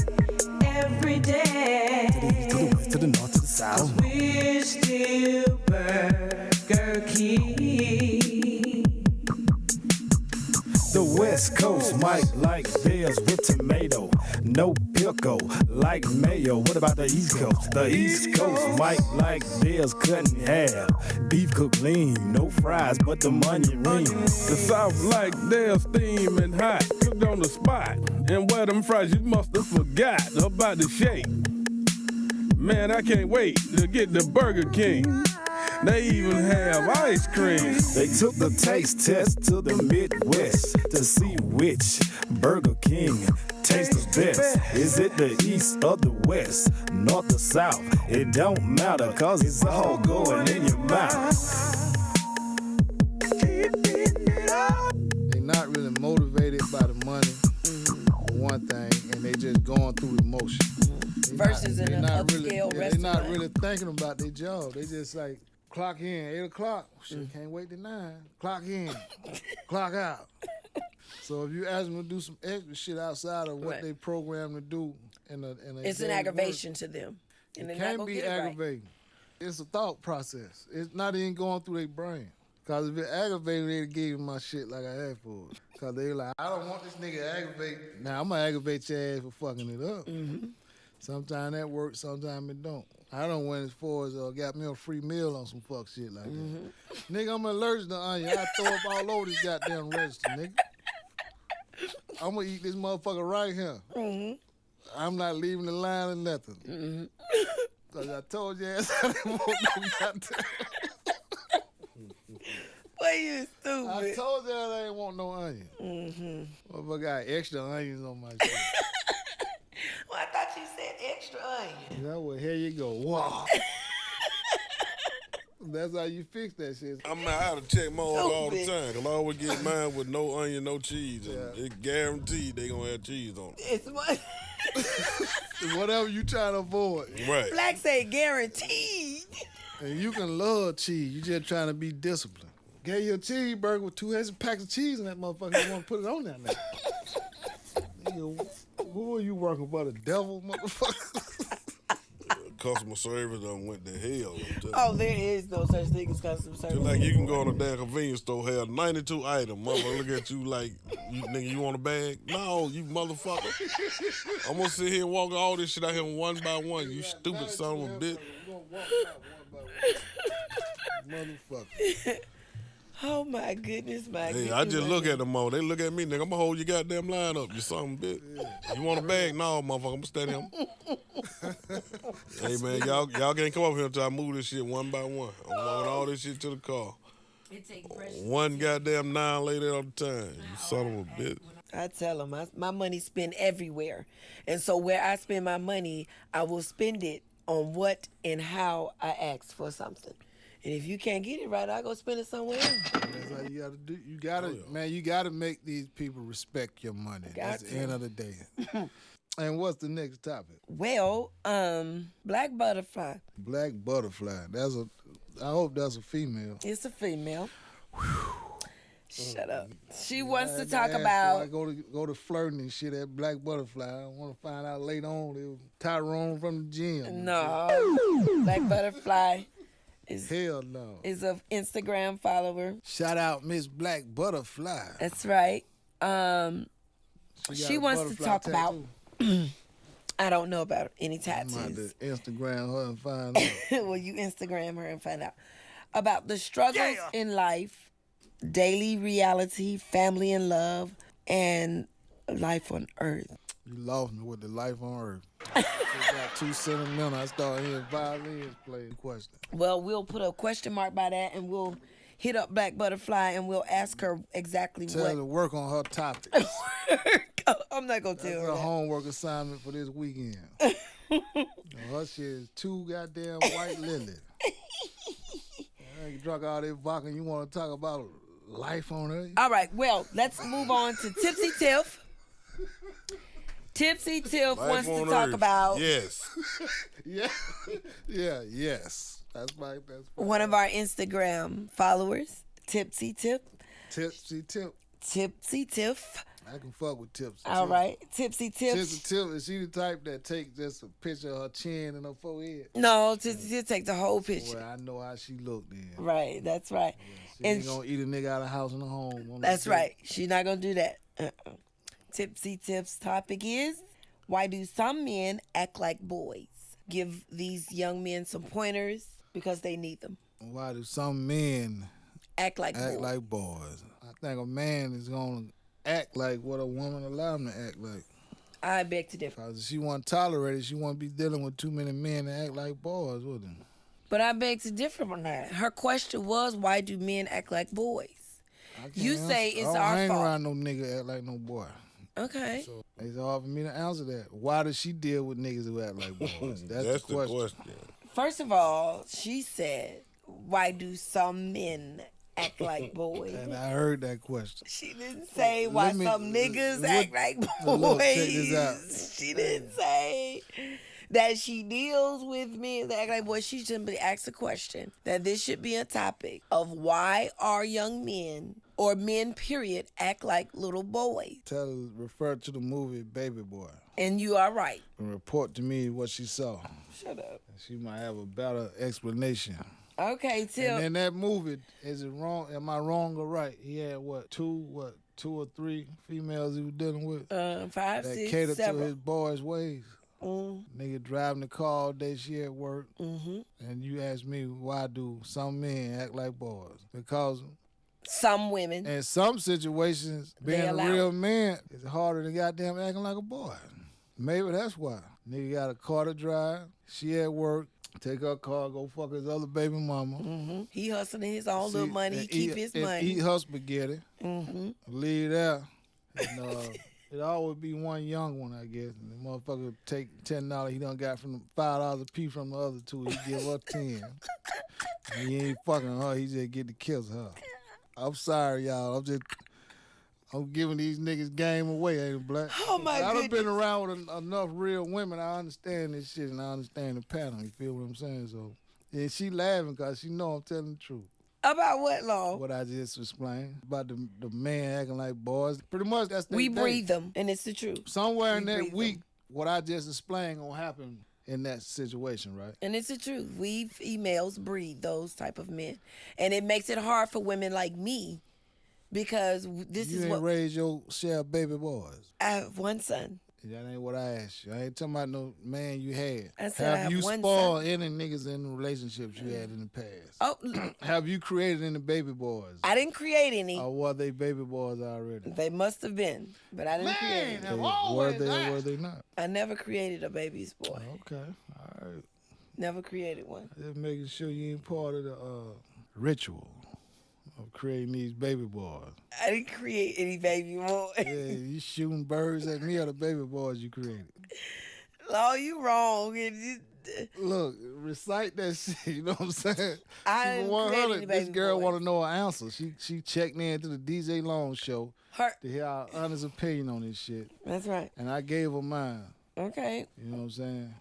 every day. To the east, to the west, to the north, to the south. 'Cause we're still Burger King. The West Coast might like theirs with tomato, no pickle, like mayo. What about the East Coast? The East Coast might like theirs cut in half, beef cooked lean, no fries but the onion ring. The South like theirs steaming hot, cooked on the spot. And where them fries, you must have forgot about the shape. Man, I can't wait to get the Burger King. They even have ice cream. They took the taste test to the Midwest to see which Burger King tastes the best. Is it the East or the West, North or South? It don't matter, cause it's all going in your mouth. at an upscale They're restaurant. not really thinking about their job. They just like clock in 8 o'clock. Shit, can't wait till 9. Clock in, clock out. So if you ask them to do some extra shit outside of what they programmed to do, it's an aggravation to them. And it they're not can't gonna be get it right. aggravating. It's a thought process. It's not even going through their brain. Cause if it aggravated, they'd give me my shit like I asked for it. Cause they like, I don't want this nigga to aggravate. Now I'm gonna aggravate your ass for fucking it up. Sometimes that works, sometimes it don't. I don't went as far as got me a free meal on some fuck shit like that. Nigga, I'm allergic to onion. I throw up all over this goddamn register, nigga. I'm gonna eat this motherfucker right here. I'm not leaving the line or nothing. Cause I told your ass I didn't want no goddamn. Boy, you stupid. I told you I ain't want no onion. Motherfucker got extra onions on my shit. Well, I thought you said extra onion. Yeah, well, here you go. Wow. That's how you fix that shit. I have to check my order all the time. Cause I always get mine with no onion, no cheese. And it guaranteed they gonna have cheese on it. It's what? Whatever you trying to avoid. Right. Black say guaranteed. And you can love cheese. You just trying to be disciplined. Get you a cheeseburger with 2 extra packs of cheese in that motherfucker. You want to put it on there now. Nigga, who are you working for? The devil, motherfucker? Customer service done went to hell. Oh, there is no such thing as customer service. Just like you can go in a damn convenience store, have 92 items. Motherfucker look at you like, nigga, you want a bag? No, you motherfucker. I'm gonna sit here and walk all this shit out here one by one. You stupid son of a bitch. Motherfucker. Oh my goodness, my goodness. Hey, I just look at them all. They look at me, nigga. I'm gonna hold your goddamn line up, you son of a bitch. You want a bag? No, motherfucker. I'm standing here. Hey man, y'all can't come up here until I move this shit one by one. I'm walking all this shit to the car. One goddamn 9 lady at a time. You son of a bitch. I tell them my money spent everywhere, and so where I spend my money, I will spend it on what and how I ask for something. And if you can't get it right, I go spend it somewhere else. That's how you gotta do. You gotta, man. You gotta make these people respect your money. That's the end of the day. And what's the next topic? Well, black butterfly. Black butterfly. I hope that's a female. It's a female. Shut up. She wants to talk about. I go to flirting and shit at Black Butterfly. I want to find out later on it was Tyrone from the gym. No, Black Butterfly. Hell no. Is an Instagram follower. Shout out Miss Black Butterfly. That's right. She wants to talk about. I don't know about any tattoos. I'm about to Instagram her and find out. Well, you Instagram her and find out about the struggles in life, daily reality, family and love, and life on Earth. You lost me with the life on Earth. It got too sentimental. I started hearing violins playing question. Well, we'll put a question mark by that, and we'll hit up Black Butterfly, and we'll ask her exactly Tell her to work on her topics. I'm not gonna tell her. That's her that. homework assignment for this weekend. Her shit is 2 goddamn white lilies. You drunk all this vodka and you want to talk about life on Earth? All right, well, let's move on to Tipsy Tiff. Tipsy Tiff Life wants to on talk Earth. about Yes. Yes. That's one of our Instagram followers, Tipsy Tiff. Tipsy Tiff. Tipsy Tiff. I can fuck with Tipsy. All right, Tipsy Tiff. Tipsy Tiff, is she the type that takes just a picture of her chin and her forehead? No, Tipsy Tiff takes the whole picture. Well, I know how she looked then. Right, that's right. She ain't gonna eat a nigga out of house and a home. That's right. She's not gonna do that. Tipsy Tiff's topic is, why do some men act like boys? Give these young men some pointers because they need them. Why do some men act like boys? I think a man is gonna act like what a woman allow him to act like. I beg to differ. Because if she wasn't tolerated, she wouldn't be dealing with too many men that act like boys, would she? But I beg to differ on that. Her question was, why do men act like boys? You say it's our fault. I ain't around no nigga act like no boy. Okay. So it's hard for me to answer that. Why does she deal with niggas who act like boys? That's the question. First of all, she said, why do some men act like boys? And I heard that question. She didn't say why some niggas act like boys. Look, check this out. She didn't say. that she deals with men that act like boys, she simply asks a question that this should be a topic of why are young men or men period act like little boys. Tell her, refer to the movie Baby Boy. And you are right. And report to me what she saw. Shut up. She might have a better explanation. Okay, Till. And in that movie, is it wrong? Am I wrong or right? He had two or three females he was dealing with? 5, that 6, catered 7. to his boys' ways. Nigga driving the car all day, she at work. And you ask me, why do some men act like boys? Because some women. In some situations, being a real man is harder than goddamn acting like a boy. Maybe that's why. Nigga got a car to drive, she at work, take her car, go fuck his other baby mama. He hustling his own little money, keep his money. Eat her spaghetti, leave there. And, it always be one young one, I guess. And the motherfucker take $10 he done got from $5 a piece from the other two. He give her 10. And he ain't fucking her. He just get to kiss her. I'm sorry, y'all. I'm giving these niggas game away, ain't it, Black? Oh, my goodness. I've been around with enough real women. I understand this shit and I understand the pattern. You feel what I'm saying? So, and she laughing because she know I'm telling the truth. About what, Long? What I just explained about the man acting like boys. Pretty much that's we breed them, and it's the truth. Somewhere in that week, what I just explained gonna happen in that situation, right? And it's the truth. We females breed those type of men, and it makes it hard for women like me because this you is ain't what raised your share of baby boys. I have one son. That ain't what I asked you. I ain't talking about no man you had. I said have I you have one spoiled any niggas in the relationships you had in the past? Oh, have you created any baby boys? I didn't create any. Or were they baby boys already? They must have been, but I didn't create any. Were they or were they not? I never created a baby's boy. Okay, all right. Never created one. Just making sure you ain't part of the ritual of creating these baby boys. I didn't create any baby boys. Yeah, you shooting birds at me or the baby boys you created? Oh, you wrong. Look, recite that shit. You know what I'm saying? I didn't create any baby This girl boys. want to know her answer. She checked in to the DeeJay Long show to hear our honest opinion on this shit. That's right. And I gave her mine. Okay. You know what I'm saying?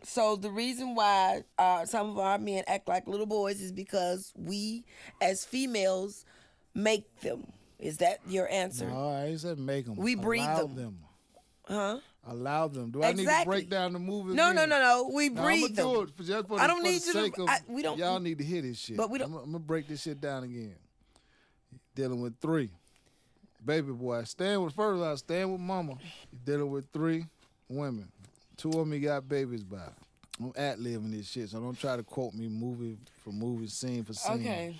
So the reason why some of our men act like little boys is because we, as females, make them. Is that your answer? No, I ain't said make them. We breed Allow them. Huh? Allow them. Do I need to break down the movie? No, again? no. We No, breed I'ma them. do it just for I don't the need you sake to. of, We don't. Y'all need to hear this shit. But we don't. I'm gonna break this shit down again. Dealing with 3. Baby boy. Staying with mama. You're dealing with 3 women. 2 of me got babies by. I'm ad-libbing this shit, so don't try to quote me movie for movie, scene for scene. Okay.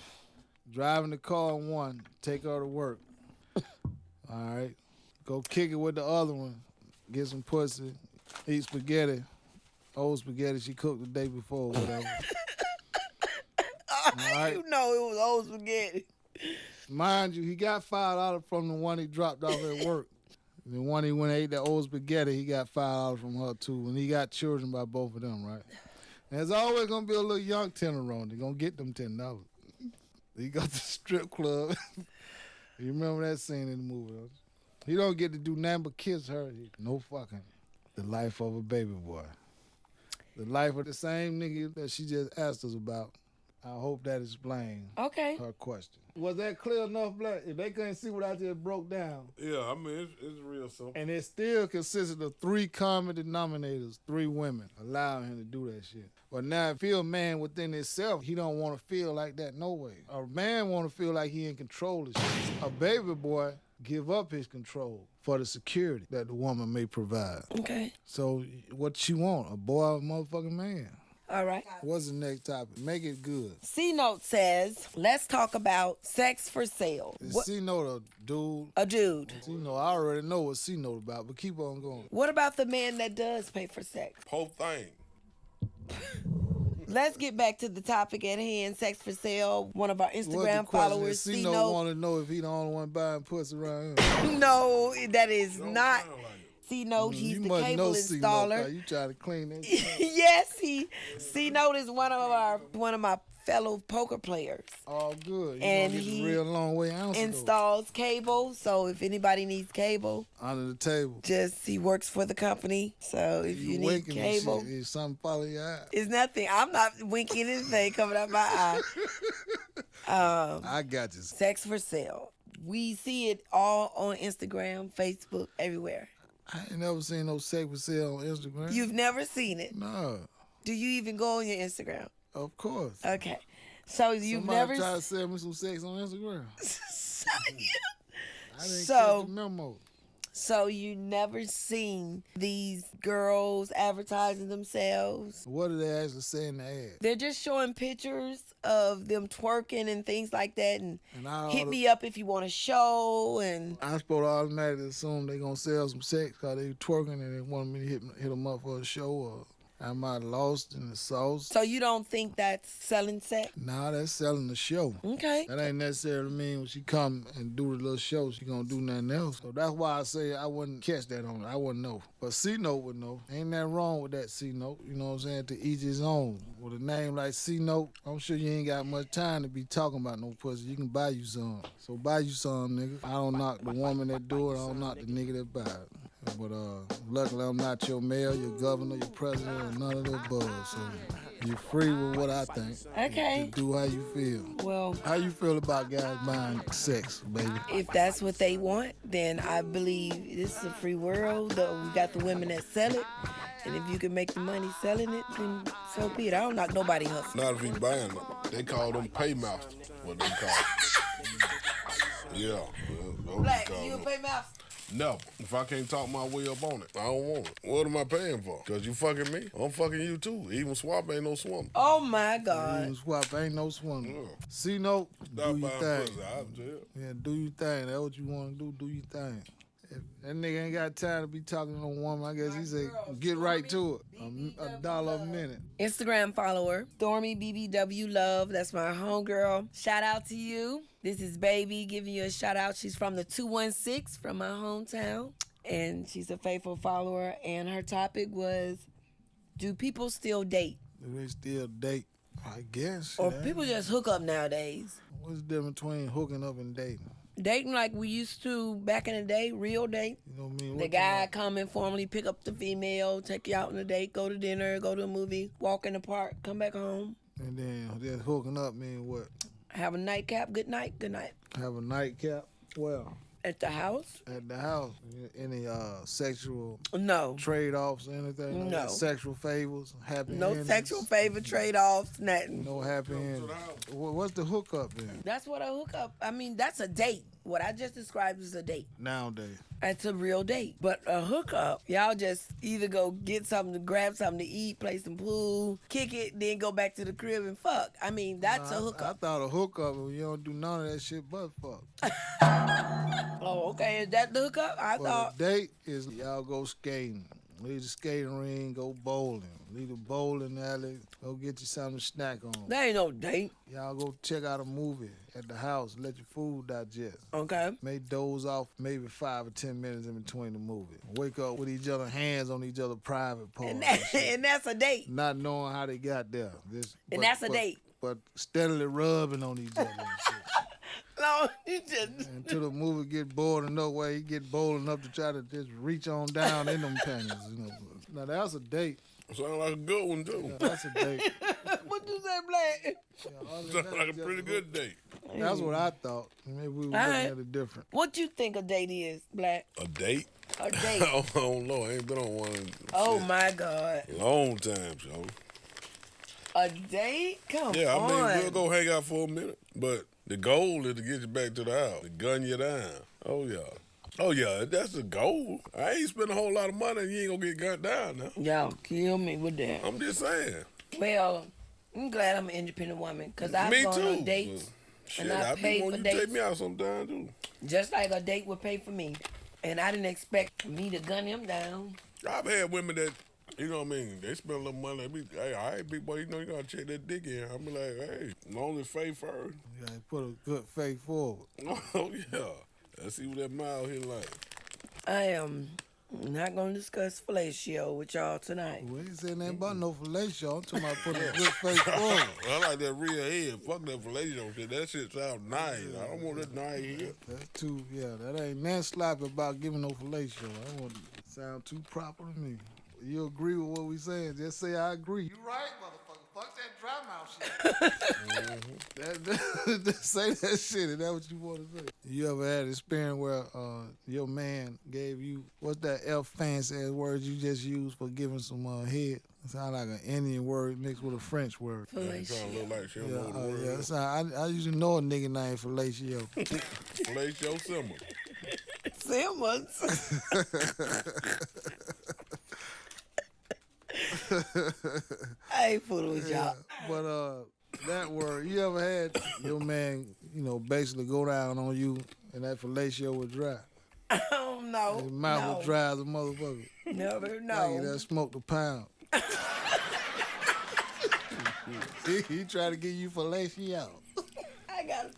Driving the car in one, take her to work. All right. Go kick it with the other one. Get some pussy. Eat spaghetti. Old spaghetti she cooked the day before, whatever. How you know it was old spaghetti? Mind you, he got $5 from the one he dropped off at work. The one he went and ate that old spaghetti, he got $5 from her too. And he got children by both of them, right? And there's always gonna be a little young tenderoni. They're gonna get them $10. He got the strip club. You remember that scene in the movie? Don't you? He don't get to do nothing but kiss her. No fucking. The life of a baby boy. The life of the same nigga that she just asked us about. I hope that explains her question. Was that clear enough, Black? If they couldn't see what I just broke down. Yeah, I mean, it's real simple. And it still consisted of 3 common denominators, 3 women, allowing him to do that shit. But now if he a man within himself, he don't want to feel like that no way. A man want to feel like he in control of shit. A baby boy give up his control for the security that the woman may provide. Okay. So what you want, a boy or a motherfucking man? All right. What's the next topic? Make it good. C-Note says, let's talk about sex for sale. Is C-Note a dude? A dude. C-Note, I already know what C-Note about, but keep on going. What about the man that does pay for sex? Whole thing. Let's get back to the topic at hand, sex for sale. One of our Instagram followers, C-Note want to know if he the only one buying pussy around here. No, that is not. C-Note, he's the cable installer. You try to clean that. Yes, C-Note is one of my fellow poker players. All good. And gonna get he the real long way answer. Installs cable, so if anybody needs cable, under the table. He works for the company. So if you need cable, is something follow your eye? it's nothing. I'm not winking anything coming out my eye. I got you. Sex for sale. We see it all on Instagram, Facebook, everywhere. I ain't never seen no sex for sale on Instagram. You've never seen it? No. Do you even go on your Instagram? Of course. Okay. So you've Somebody never try to sell me some sex on Instagram. I didn't So- catch the memo. So you never seen these girls advertising themselves? What do they actually say in the ad? They're just showing pictures of them twerking and things like that, and I hit me up if you want a show. And I'm supposed to automatically assume they gonna sell some sex because they twerking and they want me to hit them up for a show, or am I lost in the sauce? So you don't think that's selling sex? Nah, that's selling the show. Okay. That ain't necessarily mean when she come and do the little show, she gonna do nothing else. So that's why I say I wouldn't catch that on her. I wouldn't know. But C-Note would know. Ain't nothing wrong with that C-Note. You know what I'm saying? To each his own. With a name like C-Note, I'm sure you ain't got much time to be talking about no pussy. You can buy you some. So buy you some, nigga. I don't knock the woman that do it. I don't knock the nigga that buy it. But luckily I'm not your mayor, your governor, your president, or none of the above. So you're free with what I think. Okay. You do how you feel. Well, how you feel about guys buying sex, baby? if that's what they want, then I believe this is a free world. We got the women that sell it. And if you can make the money selling it, then so be it. I don't knock nobody hustle. Not if he buying them. They call them paymasters, what they call them. Yeah. Black, you a paymaster? No, if I can't talk my way up on it, I don't want it. What am I paying for? Because you fucking me? I'm fucking you too. Even swap ain't no swim. Oh my God. Even swap ain't no swim. C-Note, do your thing. Yeah, do your thing. That's what you want to do. Do your thing. If that nigga ain't got time to be talking to no woman, I guess he say, get right to it. $1 a minute. Instagram follower, Stormy BBW Love. That's my homegirl. Shout out to you. This is Baby giving you a shout out. She's from the 216 from my hometown. And she's a faithful follower. And her topic was, do people still date? Do they still date? I guess. Or people just hook up nowadays? What's the difference between hooking up and dating? Dating like we used to back in the day, real date. You know what I mean? The guy come informally, pick up the female, take you out on a date, go to dinner, go to a movie, walk in the park, come back home. And then just hooking up mean what? Have a nightcap, good night, good night. Have a nightcap? Well. At the house? At the house. Any sexual trade-offs or anything? No. Sexual favors? Happy No endings? sexual favor, trade-offs, nothing. No happy endings. What's the hookup then? That's what a hookup, I mean, that's a date. What I just described is a date. Nowadays. That's a real date. But a hookup, y'all just either go get something to grab something to eat, play some pool, kick it, then go back to the crib and fuck. I mean, that's a hookup. I thought a hookup, you don't do none of that shit but fuck. Oh, okay. Is that the hookup? I thought. A date is y'all go skating. Leave the skating ring, go bowling. Leave the bowling alley, go get you something to snack on. That ain't no date. Y'all go check out a movie at the house, let your food digest. Okay. May doze off maybe 5 or 10 minutes in between the movie. Wake up with each other, hands on each other private parts. And that's a date. Not knowing how they got there. That's a date. But steadily rubbing on each other and shit. No, you just... Until the movie get bored enough where he get bold enough to try to just reach on down in them panties. You know. Now that's a date. Sound like a good one too. Yeah, that's a date. What you say, Black? Sound like a pretty good date. That's what I thought. Maybe we were looking at it different. What you think a date is, Black? A date? A date. I don't know. I ain't been on one. Oh my God. Long time, yo. A date? Come on. Yeah, I mean, we'll go hang out for a minute, but the goal is to get you back to the house, to gun you down. Oh, yeah. Oh, yeah, that's the goal. I ain't spend a whole lot of money and you ain't gonna get gunned down now. Y'all kill me with that. I'm just saying. Well, I'm glad I'm an independent woman because I've gone on dates and I paid for dates. You take me out sometime, too. Just like a date would pay for me. And I didn't expect me to gun him down. I've had women that, you know what I mean, they spend a little money. They be, hey, all right, big boy, you know you gotta check that dick in. I be like, hey, as long as faith first. You gotta put a good face forward. Oh, yeah. Let's see what that mile hit like. I am Not gonna discuss fellatio with y'all tonight. We ain't saying nothing about no fellatio. I'm talking about putting a good face forward. I like that real head. Fuck that fellatio shit. That shit sounds nice. I don't want that nice head. That's too, that ain't nothing sloppy about giving no fellatio. I want it to sound too proper to me. You agree with what we saying? Just say I agree. You right, motherfucker. Fuck that dry mouth shit. Just say that shit. Is that what you want to say? You ever had an experience where your man gave you, what's that fancy ass word you just used for giving some head? It sound like an Indian word mixed with a French word. Trying to look like she don't know the word. I usually know a nigga named fellatio. Fellatio Simmons. I ain't fooling with y'all. But that word, you ever had your man, basically go down on you and that fellatio would dry? Oh, no. His mouth would dry as a motherfucker. Never know. Like he done smoked a pound. he tried to get you fellatio. I got it.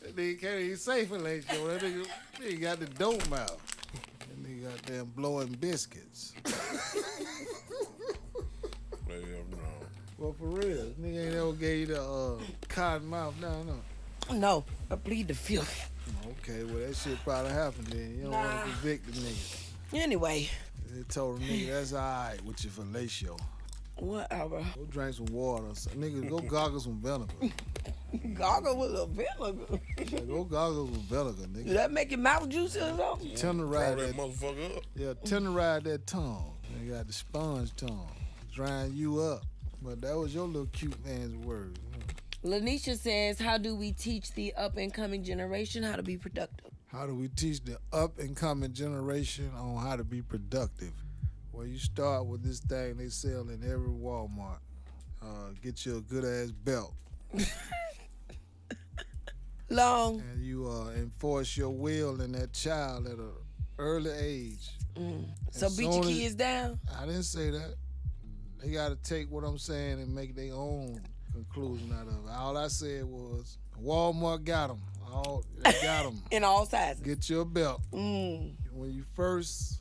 That nigga can't even say fellatio. That nigga got the dope mouth. That nigga goddamn blowing biscuits. Well, for real, nigga ain't ever gave you the cotton mouth. No. No, I plead the fifth. Okay, well, that shit probably happened then. You don't want to convict the nigga. Anyway. They told the nigga, that's all right with your fellatio. Whatever. Go drink some water. Nigga, go gargle some vinegar. Gargle with a vinegar? Yeah, go gargle with vinegar, nigga. Does that make your mouth juicy or something? Tenderize that motherfucker up. Yeah, tenderize that tongue. They got the sponge tongue. Drying you up. But that was your little cute man's word. Lanisha says, how do we teach the up-and-coming generation how to be productive? How do we teach the up-and-coming generation on how to be productive? Well, you start with this thing they sell in every Walmart. Get you a good-ass belt. Long. And you enforce your will in that child at an early age. So beat your kids down? I didn't say that. They got to take what I'm saying and make their own conclusion out of it. All I said was, Walmart got them. They got them. In all sizes. Get your belt. When you first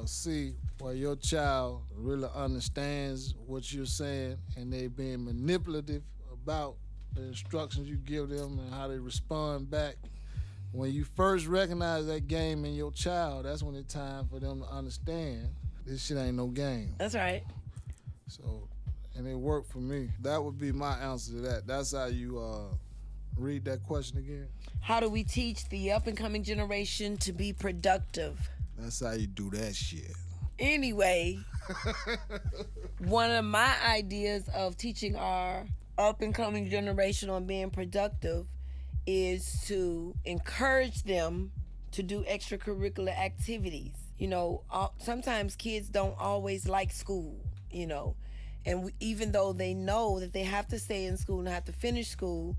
see where your child really understands what you're saying and they being manipulative about the instructions you give them and how they respond back, when you first recognize that game in your child, that's when it's time for them to understand this shit ain't no game. That's right. So, and it worked for me. That would be my answer to that. That's how you read that question again. How do we teach the up-and-coming generation to be productive? That's how you do that shit. Anyway, one of my ideas of teaching our up-and-coming generation on being productive is to encourage them to do extracurricular activities. Sometimes kids don't always like school, and even though they know that they have to stay in school and have to finish school,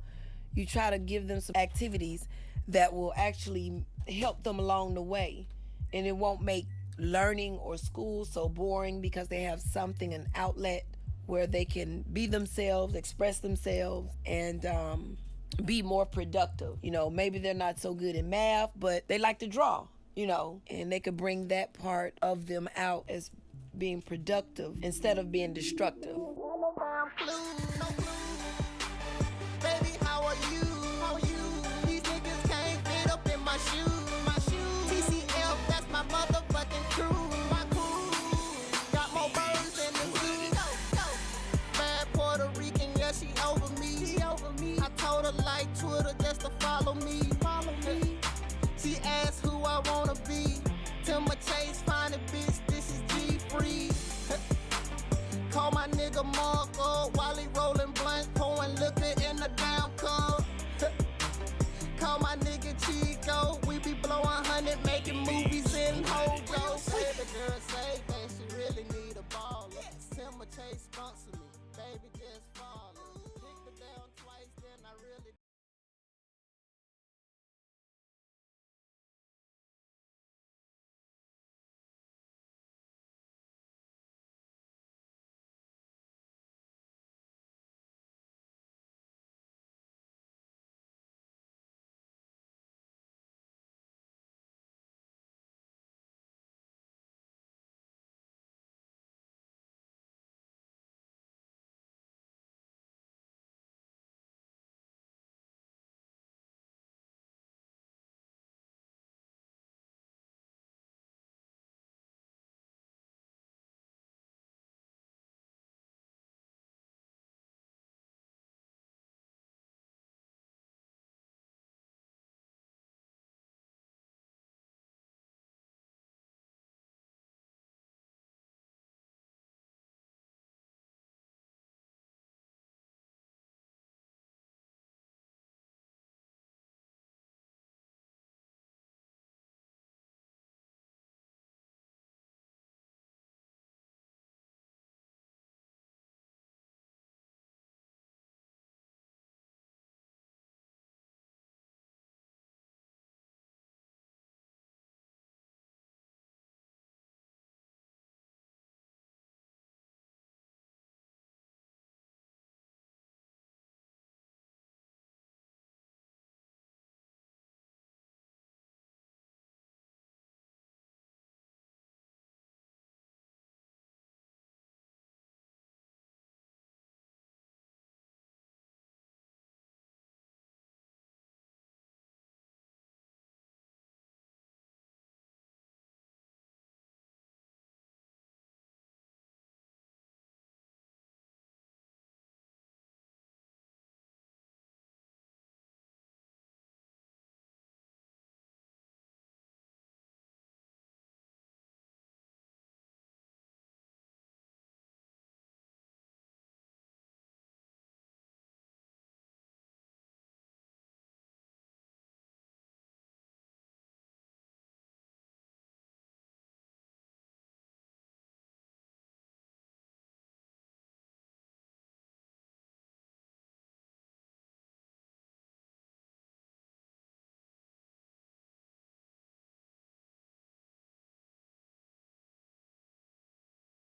you try to give them some activities that will actually help them along the way. And it won't make learning or school so boring because they have something, an outlet where they can be themselves, express themselves, and be more productive. Maybe they're not so good in math, but they like to draw, and they could bring that part of them out as being productive instead of being destructive. Baby, how are you? These niggas can't fit up in my shoes. TCL, that's my motherfucking crew. My crew got more birds than the zoo. Bad Puerto Rican, yeah, she over me. I told her like 2